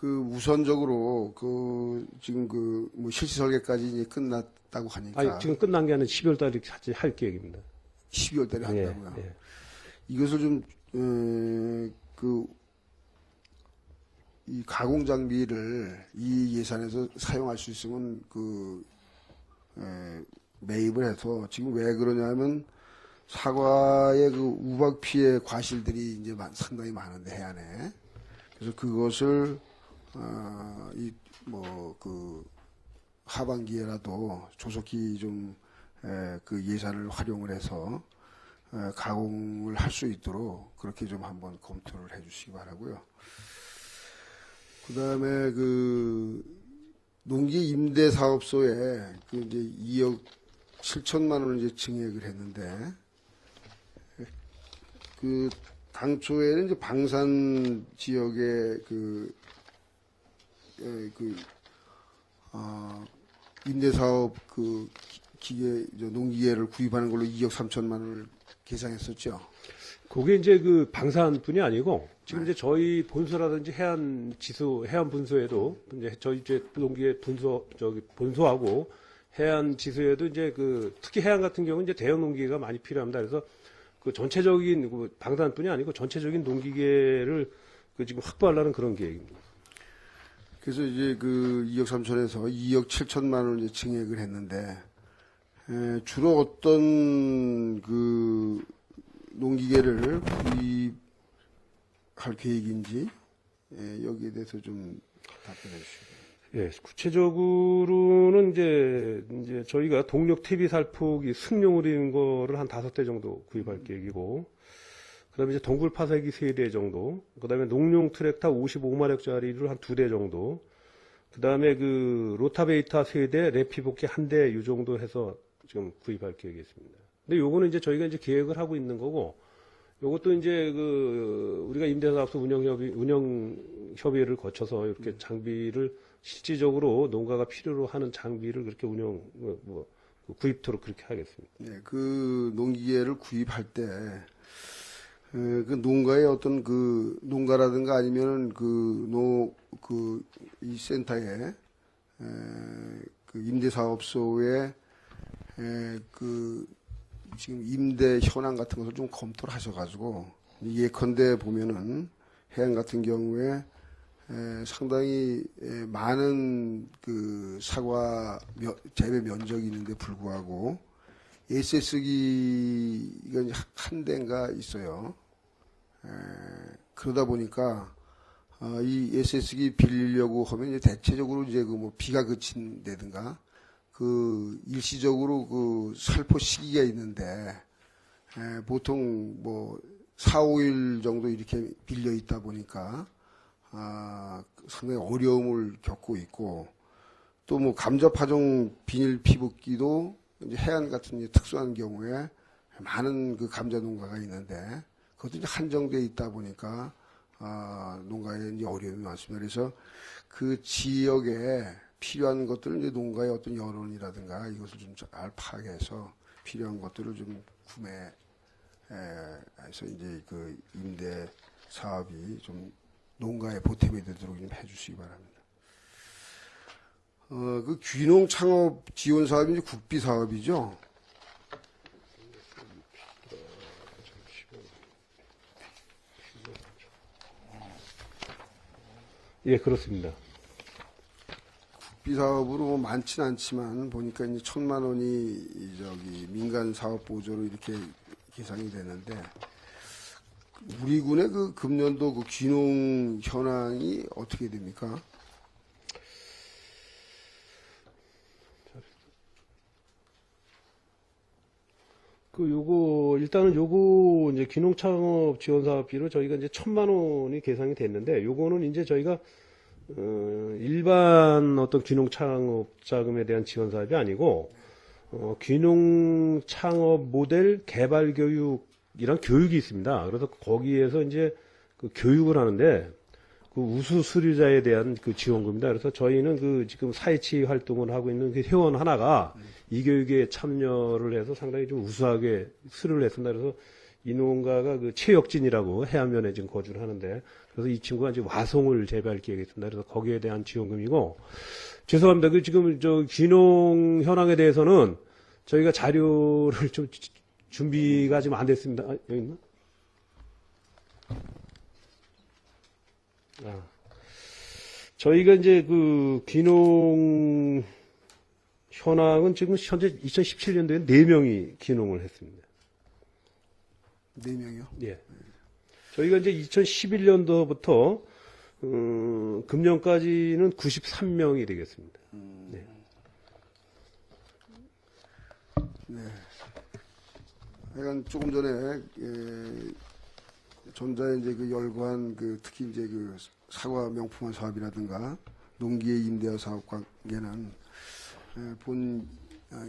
우선적으로 지금 실시 설계까지 이제 끝났다고 하니까. 아니, 지금 끝난 게 아니라 12월 달에 할 계획입니다. 12월 달에 한다고요? 예. 이것을 좀 이 가공 장비를 이 예산에서 사용할 수 있으면 매입을 해서 지금 왜 그러냐면 사과의 그 우박 피해 과실들이 이제 상당히 많은데 해안에. 그래서 그것을 그 하반기에라도 조속히 좀 그 예산을 활용을 해서 가공을 할 수 있도록 그렇게 좀 한번 검토를 해주시기 바라고요. 그다음에 그 농기 임대 사업소에 그 이제 2억 7천만 원을 이제 증액을 했는데 그 당초에는 이제 방산 지역의 임대 사업 그 기계 농기계를 구입하는 걸로 2억 3천만 원을 계상했었죠. 그게 이제 그 방산뿐이 아니고 지금 이제 저희 본소라든지 해안 분소에도 이제 저희 이제 농기계 본소하고 해안 지수에도 이제 그 특히 해안 같은 경우는 이제 대형 농기계가 많이 필요합니다. 그래서 그 전체적인 그 방산뿐이 아니고 전체적인 농기계를 그 지금 확보하려는 그런 계획입니다. 그래서 이제 그 2억 3천에서 2억 7천만 원을 이제 증액을 했는데 주로 어떤 그 농기계를 구입할 계획인지 여기에 대해서 좀 답변해 주시고. 예, 구체적으로는 이제 저희가 동력 퇴비 살포기 승용으로 있는 거를 한 5대 정도 구입할 계획이고, 그다음에 이제 동굴 파쇄기 3대 정도, 그다음에 농용 트랙터 55마력짜리를 한 2대 정도, 그다음에 그 로타베이터 3대, 레피복기 1대 이 정도 해서 지금 구입할 계획이 있습니다. 근데 요거는 이제 저희가 이제 계획을 하고 있는 거고, 요것도 이제 그 우리가 임대사업소 운영협의회를 거쳐서 이렇게 장비를 실질적으로 농가가 필요로 하는 장비를 그렇게 구입토록 그렇게 하겠습니다. 네, 그 농기계를 구입할 때, 그 농가의 어떤 그 농가라든가 아니면은 이 센터에, 그 임대사업소에, 지금 임대 현황 같은 것을 좀 검토를 하셔가지고, 예컨대 보면은 해안 같은 경우에 상당히 많은 그 사과 재배 면적이 있는데 불구하고 SS기가 한 대인가 있어요. 그러다 보니까 이 SS기 빌리려고 하면 이제 대체적으로 이제 그 뭐 비가 그친다든가 그 일시적으로 그 살포 시기가 있는데 보통 뭐 4, 5일 정도 이렇게 빌려 있다 보니까 상당히 어려움을 겪고 있고, 또 뭐 감자 파종 비닐 피복기도 이제 해안 같은 이제 특수한 경우에 많은 그 감자 농가가 있는데 그것도 이제 한정돼 있다 보니까 농가에 이제 어려움이 많습니다. 그래서 그 지역에 필요한 것들을 이제 농가의 어떤 여론이라든가 이것을 좀 잘 파악해서 필요한 것들을 좀 구매해서 이제 그 임대 사업이 좀 농가에 보탬이 되도록 좀 해주시기 바랍니다. 그 귀농 창업 지원 사업이 이제 국비 사업이죠. 예, 그렇습니다. 국비 사업으로 뭐 많지는 않지만 보니까 이제 1,000만 원이 저기 민간 사업 보조로 이렇게 계산이 되는데, 우리 군의 그 금년도 그 귀농 현황이 어떻게 됩니까? 일단은 이제 귀농창업 지원사업비로 저희가 이제 1,000만 원이 계산이 됐는데, 요거는 이제 저희가 일반 어떤 귀농창업 자금에 대한 지원사업이 아니고, 귀농창업 모델 개발 교육이란 교육이 있습니다. 그래서 거기에서 이제 그 교육을 하는데, 그 우수 수료자에 대한 그 지원금입니다. 그래서 저희는 그 지금 사회치 활동을 하고 있는 그 회원 하나가 이 교육에 참여를 해서 상당히 좀 우수하게 수료를 했습니다. 그래서 이 농가가 그 최혁진이라고 해안면에 지금 거주를 하는데, 그래서 이 친구가 이제 와송을 재배할 계획이 있습니다. 그래서 거기에 대한 지원금이고, 죄송합니다. 그 지금 저 귀농 현황에 대해서는 저희가 자료를 좀 준비가 지금 안 됐습니다. 여기 있나? 저희가 이제 그 귀농 현황은 지금 현재 2017년도에 4명이 귀농을 했습니다. 4명이요? 예. 저희가 이제 2011년도부터 금년까지는 93명이 되겠습니다. 네. 약간 조금 전에 전자의 이제 그 열관 특히 이제 그 사과 명품원 사업이라든가 농기의 임대화 사업 관계는 본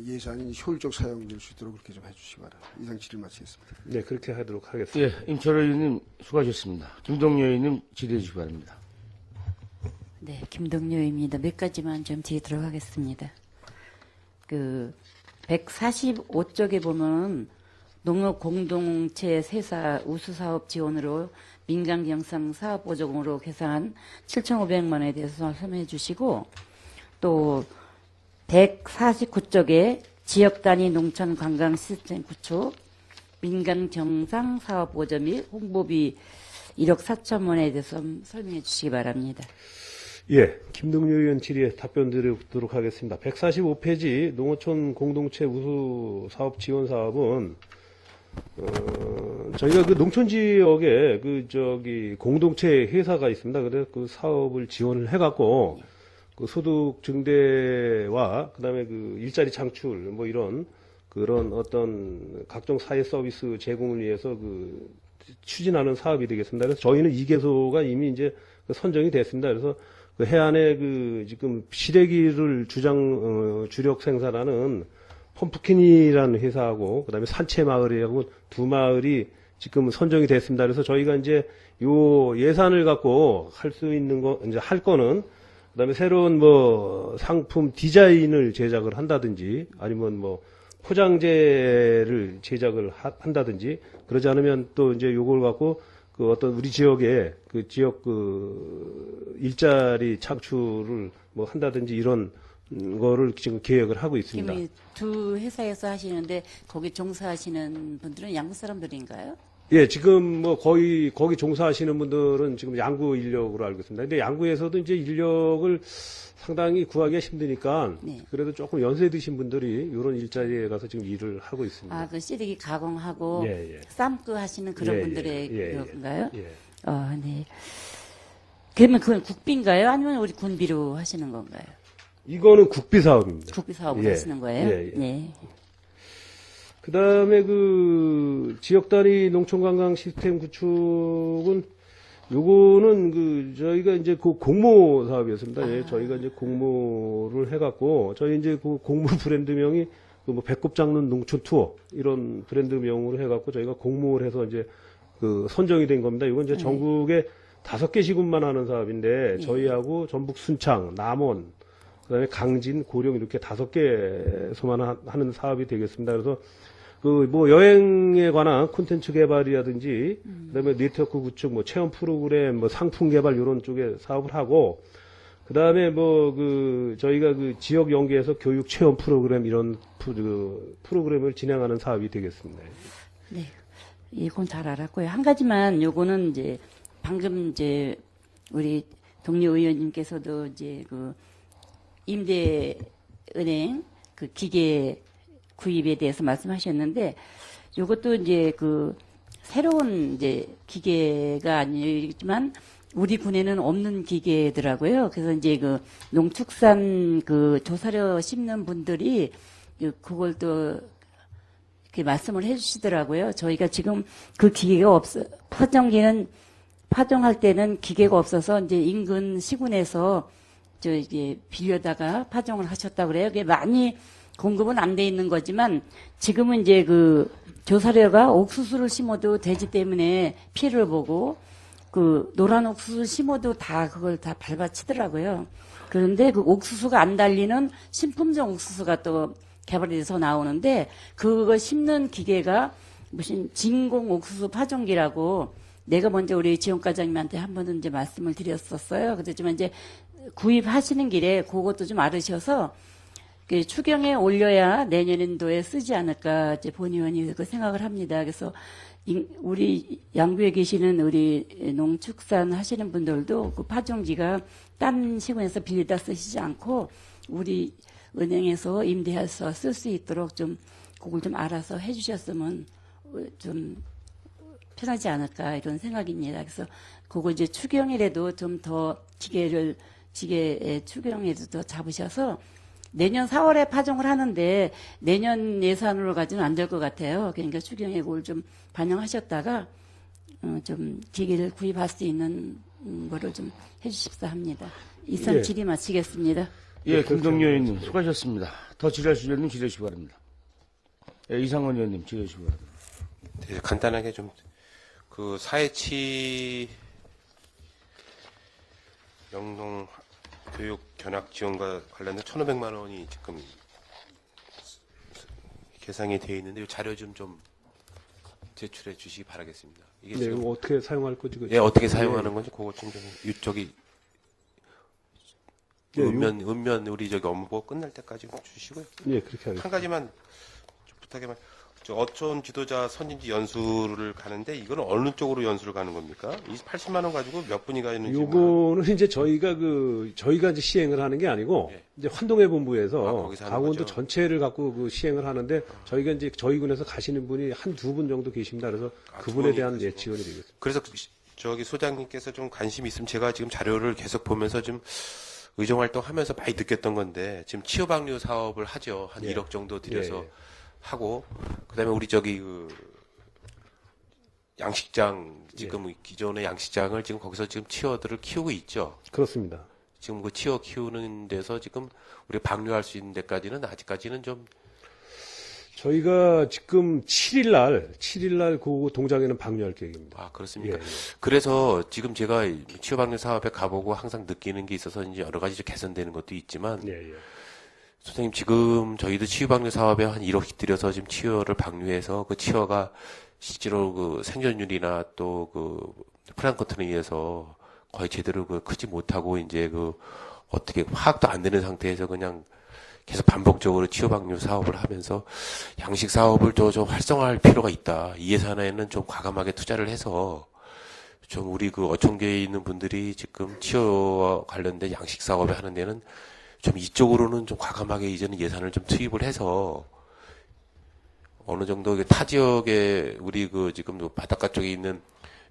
예산이 효율적 사용될 수 있도록 그렇게 좀 해주시기 바랍니다. 이상 질의 마치겠습니다. 네, 그렇게 하도록 하겠습니다. 예, 임철호 의원님 수고하셨습니다. 김동료 의원님 질의해 주시기 바랍니다. 네, 김동료입니다. 몇 가지만 좀 드리도록 하겠습니다. 145쪽에 보면 농업 공동체 세사 우수사업 지원으로 민간 경상 사업 보조금으로 계산한 7,500만 원에 대해서 설명해 주시고, 또 149쪽에 지역 단위 농촌 관광 시스템 구축, 민간 경상 사업 보조 및 홍보비 1억 4천 원에 대해서 설명해 주시기 바랍니다. 예, 김동료 의원 질의에 답변 드리도록 하겠습니다. 145페이지 농어촌 공동체 우수 사업 지원 사업은 저희가 그 농촌 지역에 공동체 회사가 있습니다. 그래서 그 사업을 지원을 해갖고 그 소득 증대와 그다음에 그 일자리 창출 뭐 이런 그런 어떤 각종 사회 서비스 제공을 위해서 추진하는 사업이 되겠습니다. 그래서 저희는 2개소가 이미 이제 선정이 됐습니다. 그래서 그 해안에 지금 시래기를 주력 생산하는 펌프킨이라는 회사하고 그다음에 산채마을이하고 두 마을이 지금 선정이 됐습니다. 그래서 저희가 이제 요 예산을 갖고 할 수 있는 거 이제 할 거는 그다음에 새로운 상품 디자인을 제작을 한다든지 아니면 포장재를 제작을 한다든지 그러지 않으면 또 이제 요걸 갖고 어떤 우리 지역에 지역 일자리 창출을 한다든지 이런 거를 지금 계획을 하고 있습니다. 지금 두 회사에서 하시는데 거기 종사하시는 분들은 양구 사람들인가요? 예, 지금 거의 거기 종사하시는 분들은 지금 양구 인력으로 알고 있습니다. 근데 양구에서도 이제 인력을 상당히 구하기가 힘드니까 네. 그래도 조금 연세 드신 분들이 이런 일자리에 가서 지금 일을 하고 있습니다. 아, 그 시래기 가공하고 예. 삶고 하시는 그런 예, 분들의 예, 그건가요? 예. 네. 그러면 그건 국비인가요? 아니면 우리 군비로 하시는 건가요? 이거는 국비 사업입니다. 국비 사업으로 예, 하시는 거예요? 예. 네. 그 다음에 지역 단위 농촌 관광 시스템 구축은 요거는 저희가 이제 공모 사업이었습니다. 예, 저희가 이제 공모를 해갖고 저희 이제 공모 브랜드명이 배꼽 잡는 농촌 투어 이런 브랜드명으로 해갖고 저희가 공모를 해서 이제 선정이 된 겁니다. 이건 이제 전국에 5개 시군만 하는 사업인데 저희하고 전북 순창, 남원, 그다음에 강진, 고령 이렇게 5개소만 하는 사업이 되겠습니다. 그래서 여행에 관한 콘텐츠 개발이라든지, 그다음에 네트워크 구축, 체험 프로그램, 상품 개발 이런 쪽에 사업을 하고, 그다음에 저희가 지역 연계에서 교육 체험 프로그램 이런 프로그램을 진행하는 사업이 되겠습니다. 네. 이건 잘 알았고요. 한 가지만 요거는 이제 방금 이제 우리 동료 의원님께서도 이제 임대은행 기계 구입에 대해서 말씀하셨는데, 요것도 이제 새로운 이제 기계가 아니지만 우리 군에는 없는 기계더라고요. 그래서 이제 농축산 조사료 심는 분들이 그걸 또 이렇게 말씀을 해주시더라고요. 저희가 지금 그 기계가 파종할 때는 기계가 없어서 이제 인근 시군에서 이제 빌려다가 파종을 하셨다고 그래요. 그게 많이 공급은 안 돼 있는 거지만 지금은 이제 조사료가 옥수수를 심어도 돼지 때문에 피해를 보고 노란 옥수수를 심어도 그걸 다 밟아치더라고요. 그런데 옥수수가 안 달리는 신품종 옥수수가 또 개발이 돼서 나오는데 그거 심는 기계가 무슨 진공 옥수수 파종기라고 내가 먼저 우리 지원과장님한테 한 번은 이제 말씀을 드렸었어요. 그렇지만 이제 구입하시는 길에 그것도 좀 알으셔서 추경에 올려야 내년도에 쓰지 않을까 이제 본 의원이 생각을 합니다. 그래서 우리 양구에 계시는 우리 농축산 하시는 분들도 파종기가 딴 시군에서 빌리다 쓰시지 않고 우리 은행에서 임대해서 쓸 수 있도록 그걸 좀 알아서 해주셨으면 좀 편하지 않을까 이런 생각입니다. 그래서 그거 이제 추경이라도 좀 더 기계의 추경에도 더 잡으셔서 내년 4월에 파종을 하는데 내년 예산으로 가지는 안 될 것 같아요. 그러니까 추경에 그걸 좀 반영하셨다가 좀 기계를 구입할 수 있는 거를 좀 해주십사 합니다. 이상 예. 질의 마치겠습니다. 예, 김동료 의원님 수고하셨습니다. 더 질의하실 의원님 질의하시기 바랍니다. 예, 이상원 의원님 질의하시기 바랍니다. 네, 간단하게 좀 그 사회치 영농 교육 견학 지원과 관련된 1,500만 원이 지금 계상이 되어 있는데 이 자료 좀 제출해 주시기 바라겠습니다. 이게 네, 지금 이거 어떻게 사용할 거지? 예, 어떻게 사용하는 건지 그거 좀 저기 예, 읍면 우리 저기 업무보고 끝날 때까지 주시고요. 예, 그렇게 하겠습니다. 한 가지만 좀 부탁해만. 저 어촌 지도자 선진지 연수를 가는데 이거는 어느 쪽으로 연수를 가는 겁니까? 80만 원 가지고 몇 분이 가 있는지. 요거는 이제 저희가 이제 시행을 하는 게 아니고 예. 이제 환동해본부에서 거기서 하는 강원도 거죠? 전체를 갖고 그 시행을 하는데 저희가 이제 저희 군에서 가시는 분이 한 두 분 정도 계십니다. 그래서 두 그분에 분이 대한 계시고. 지원이 되겠습니다. 그래서 저기 소장님께서 좀 관심이 있으면 제가 지금 자료를 계속 보면서 좀 의정활동 하면서 많이 느꼈던 건데 지금 치유방류 사업을 하죠. 한 예. 1억 정도 들여서 예, 예. 하고 그다음에 우리 저기 그 양식장 지금 기존의 양식장을 지금 거기서 지금 치어들을 키우고 있죠. 그렇습니다. 지금 그 치어 키우는 데서 지금 우리 방류할 수 있는 데까지는 아직까지는 좀 저희가 지금 7일 날 그 동장에는 방류할 계획입니다. 그렇습니까? 예, 예. 그래서 지금 제가 치어 방류 사업에 가보고 항상 느끼는 게 있어서 이제 여러 가지 좀 개선되는 것도 있지만 예, 예. 선생님 지금 저희도 치유 방류 사업에 한 1억 들여서 지금 치어를 방류해서 그 치어가 실제로 그 생존율이나 또 그 플랑크톤에 의해서 거의 제대로 그 크지 못하고 이제 그 어떻게 파악도 안 되는 상태에서 그냥 계속 반복적으로 치유 방류 사업을 하면서 양식 사업을 좀 활성화할 필요가 있다. 이 예산에는 좀 과감하게 투자를 해서 좀 우리 그 어촌계에 있는 분들이 지금 치어와 관련된 양식 사업을 하는 데는 좀 이쪽으로는 좀 과감하게 이제는 예산을 좀 투입을 해서 어느 정도 타 지역에 우리 그 지금 바닷가 쪽에 있는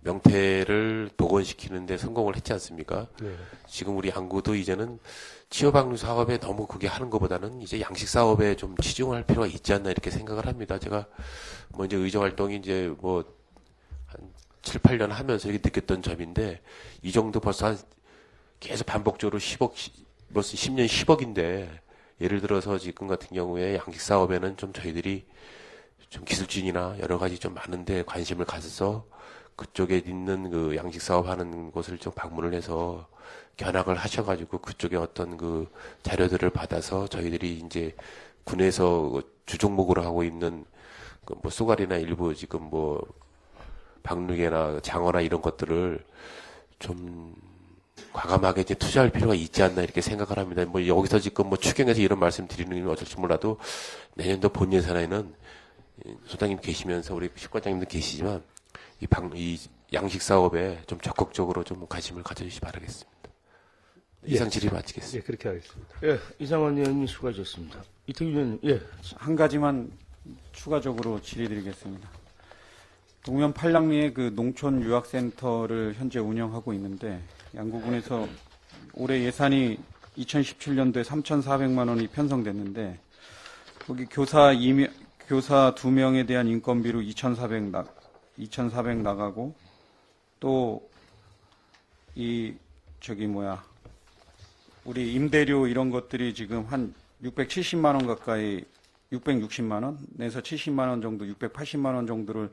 명태를 복원시키는데 성공을 했지 않습니까? 네. 지금 우리 양구도 이제는 치어방류 사업에 너무 그게 하는 것보다는 이제 양식 사업에 좀 치중할 필요가 있지 않나 이렇게 생각을 합니다. 제가 뭐 이제 의정 활동이 이제 뭐 한 7, 8년 하면서 이렇게 느꼈던 점인데 이 정도 벌써 한 계속 반복적으로 10억 벌써 10년 10억인데 예를 들어서 지금 같은 경우에 양식 사업에는 좀 저희들이 좀 기술진이나 여러 가지 좀 많은데 관심을 가져서 그쪽에 있는 그 양식 사업 하는 곳을 좀 방문을 해서 견학을 하셔가지고 그쪽에 어떤 그 자료들을 받아서 저희들이 이제 군에서 주종목으로 하고 있는 그 뭐 쏘가리나 일부 지금 뭐 박누개나 장어나 이런 것들을 좀 과감하게 이제 투자할 필요가 있지 않나 이렇게 생각을 합니다. 뭐 여기서 지금 뭐 추경에서 이런 말씀 드리는 건 어쩔지 몰라도 내년도 본 예산에는 소장님 계시면서 우리 식과장님도 계시지만 이 양식 사업에 좀 적극적으로 좀 관심을 가져주시기 바라겠습니다. 이상 질의 마치겠습니다. 예, 그렇게 하겠습니다. 예, 이상원 의원님 수고하셨습니다. 이태규 의원님, 예. 한 가지만 추가적으로 질의드리겠습니다. 동면 팔랑리에 그 농촌 유학센터를 현재 운영하고 있는데 양구군에서 올해 예산이 2017년도에 3,400만 원이 편성됐는데 거기 교사 2명에 대한 인건비로 2,400 나가고 또 우리 임대료 이런 것들이 지금 한 670만 원 가까이 660만 원에서 70만 원 정도 680만 원 정도를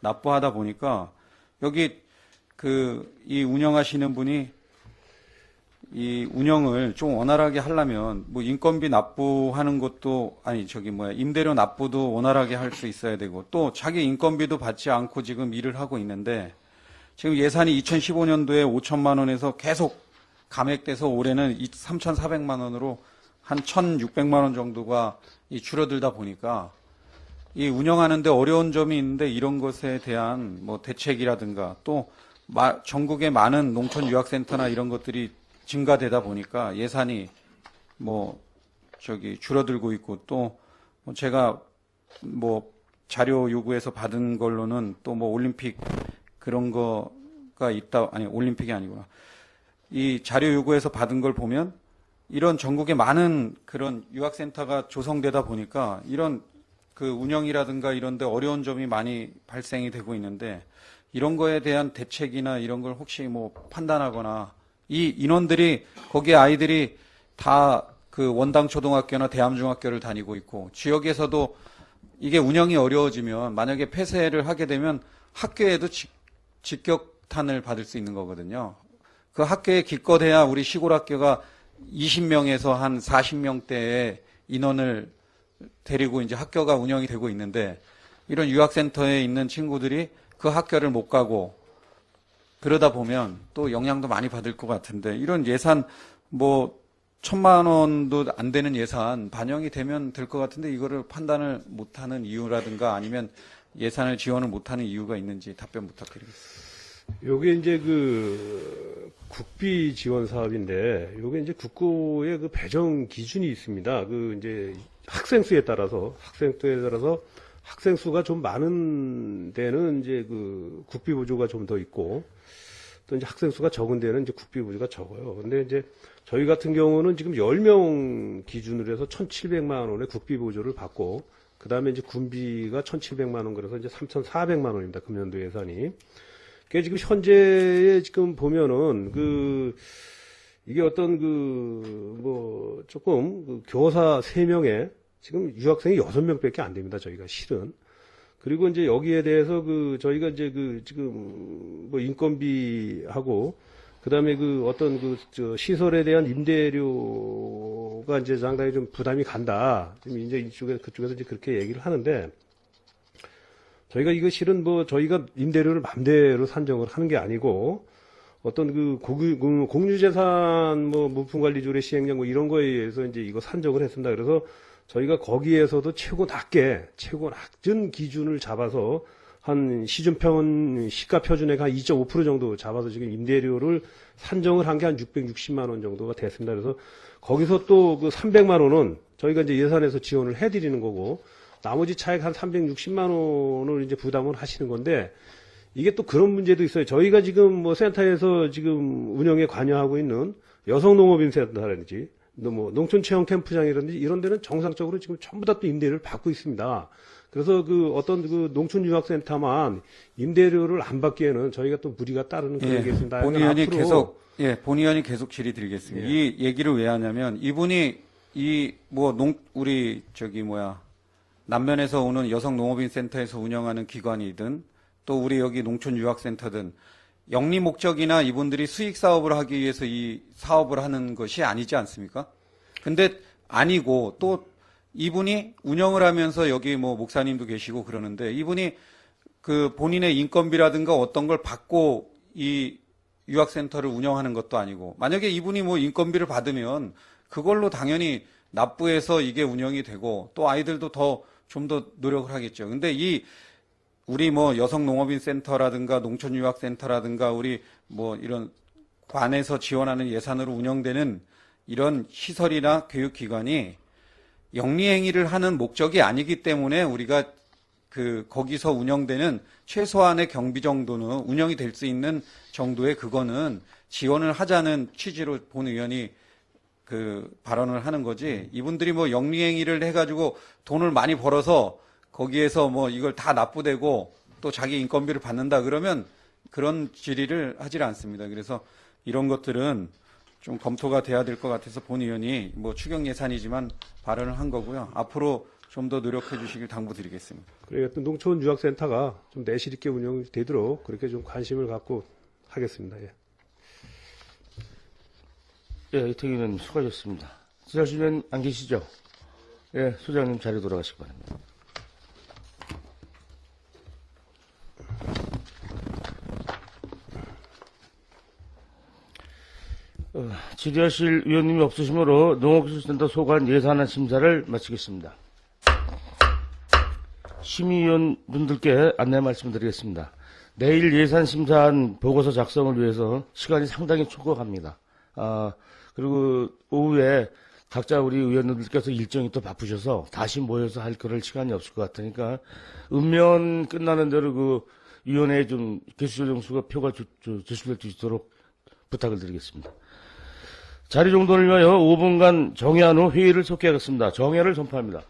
납부하다 보니까 여기 이 운영하시는 분이 이 운영을 좀 원활하게 하려면 뭐 인건비 납부하는 것도 임대료 납부도 원활하게 할 수 있어야 되고 또 자기 인건비도 받지 않고 지금 일을 하고 있는데 지금 예산이 2015년도에 5천만 원에서 계속 감액돼서 올해는 3,400만 원으로 한 1,600만 원 정도가 줄어들다 보니까 이 운영하는데 어려운 점이 있는데 이런 것에 대한 뭐 대책이라든가 또 전국에 많은 농촌 유학센터나 이런 것들이 증가되다 보니까 예산이 줄어들고 있고 또 제가 자료 요구해서 받은 걸로는 또 올림픽 그런 거가 있다. 아니, 올림픽이 아니구나. 이 자료 요구에서 받은 걸 보면 이런 전국에 많은 그런 유학센터가 조성되다 보니까 이런 그 운영이라든가 이런 데 어려운 점이 많이 발생이 되고 있는데 이런 거에 대한 대책이나 이런 걸 혹시 뭐 판단하거나 이 인원들이 거기에 아이들이 다 그 원당 초등학교나 대암중학교를 다니고 있고 지역에서도 이게 운영이 어려워지면 만약에 폐쇄를 하게 되면 학교에도 직격탄을 받을 수 있는 거거든요. 그 학교에 기껏해야 우리 시골 학교가 20명에서 한 40명대의 인원을 데리고 이제 학교가 운영이 되고 있는데 이런 유학센터에 있는 친구들이 그 학교를 못 가고 그러다 보면 또 영향도 많이 받을 것 같은데 이런 예산 뭐 1,000만 원도 안 되는 예산 반영이 되면 될 것 같은데 이거를 판단을 못하는 이유라든가 아니면 예산을 지원을 못하는 이유가 있는지 답변 부탁드리겠습니다. 요게 이제 그 국비 지원 사업인데 요게 이제 국고의 그 배정 기준이 있습니다. 그 이제 학생 수에 따라서 학생 수가 좀 많은 데는 이제 그 국비 보조가 좀 더 있고 또 이제 학생 수가 적은 데는 이제 국비 보조가 적어요. 근데 이제 저희 같은 경우는 지금 10명 기준으로 해서 1,700만 원의 국비 보조를 받고 그다음에 이제 군비가 1,700만 원 그래서 이제 3,400만 원입니다. 금년도 예산이. 그게 지금 현재에 지금 보면은 이게 어떤 뭐 조금 교사 3명에 지금 유학생이 6명밖에 안 됩니다. 저희가 실은. 그리고 이제 여기에 대해서 저희가 이제 지금 뭐 인건비하고 그다음에 어떤 시설에 대한 임대료가 이제 상당히 좀 부담이 간다. 지금 이제 그쪽에서 이제 그렇게 얘기를 하는데 저희가 이거 실은 뭐 저희가 임대료를 맘대로 산정을 하는 게 아니고 어떤 공유재산 뭐 물품관리조례 시행령 뭐 이런 거에 의해서 이제 이거 산정을 했습니다. 그래서 저희가 거기에서도 최고 낮은 기준을 잡아서 한 시가 표준액 한 2.5% 정도 잡아서 지금 임대료를 산정을 한 게 한 660만 원 정도가 됐습니다. 그래서 거기서 또 300만 원은 저희가 이제 예산에서 지원을 해드리는 거고 나머지 차액 한 360만 원을 이제 부담을 하시는 건데 이게 또 그런 문제도 있어요. 저희가 지금 뭐 센터에서 지금 운영에 관여하고 있는 여성농업인센터라든지 뭐 농촌체험 캠프장이라든지 이런 데는 정상적으로 지금 전부 다 또 임대료를 받고 있습니다. 그래서 어떤 농촌 유학센터만 임대료를 안 받기에는 저희가 또 무리가 따르는 그런 게 있습니다. 본 의원이 계속 질의드리겠습니다. 이 얘기를 왜 하냐면 이분이 우리 남면에서 오는 여성농업인센터에서 운영하는 기관이든 또 우리 여기 농촌유학센터든 영리 목적이나 이분들이 수익 사업을 하기 위해서 이 사업을 하는 것이 아니지 않습니까? 근데 아니고 또 이분이 운영을 하면서 여기 뭐 목사님도 계시고 그러는데 이분이 본인의 인건비라든가 어떤 걸 받고 이 유학센터를 운영하는 것도 아니고 만약에 이분이 뭐 인건비를 받으면 그걸로 당연히 납부해서 이게 운영이 되고 또 아이들도 좀 더 노력을 하겠죠. 근데 우리 뭐 여성농업인센터라든가 농촌유학센터라든가 우리 뭐 이런 관에서 지원하는 예산으로 운영되는 이런 시설이나 교육기관이 영리행위를 하는 목적이 아니기 때문에 우리가 거기서 운영되는 최소한의 경비 정도는 운영이 될 수 있는 정도의 그거는 지원을 하자는 취지로 본 의원이 발언을 하는 거지. 이분들이 뭐 영리행위를 해가지고 돈을 많이 벌어서 거기에서 뭐 이걸 다 납부되고 또 자기 인건비를 받는다 그러면 그런 질의를 하질 않습니다. 그래서 이런 것들은 좀 검토가 돼야 될 것 같아서 본 의원이 뭐 추경 예산이지만 발언을 한 거고요. 앞으로 좀 더 노력해 주시길 당부드리겠습니다. 그래, 농촌 유학센터가 좀 내실 있게 운영되도록 그렇게 좀 관심을 갖고 하겠습니다. 예. 예, 이태기 의원님 수고하셨습니다. 지하실 의원 안 계시죠? 예, 소장님 자리 돌아가시기 바랍니다. 질의하실 위원님이 없으시므로 농업기술센터 소관 예산안 심사를 마치겠습니다. 심의위원분들께 안내 말씀드리겠습니다. 내일 예산 심사안 보고서 작성을 위해서 시간이 상당히 촉박합니다. 그리고 오후에 각자 우리 의원님들께서 일정이 또 바쁘셔서 다시 모여서 할 그럴 시간이 없을 것 같으니까 읍면 끝나는 대로 위원회에 좀 개수조 정수가 표가 제출될 수 있도록 부탁을 드리겠습니다. 자리 정돈을 위하여 5분간 정회한 후 회의를 속개하겠습니다. 정회를 선포합니다.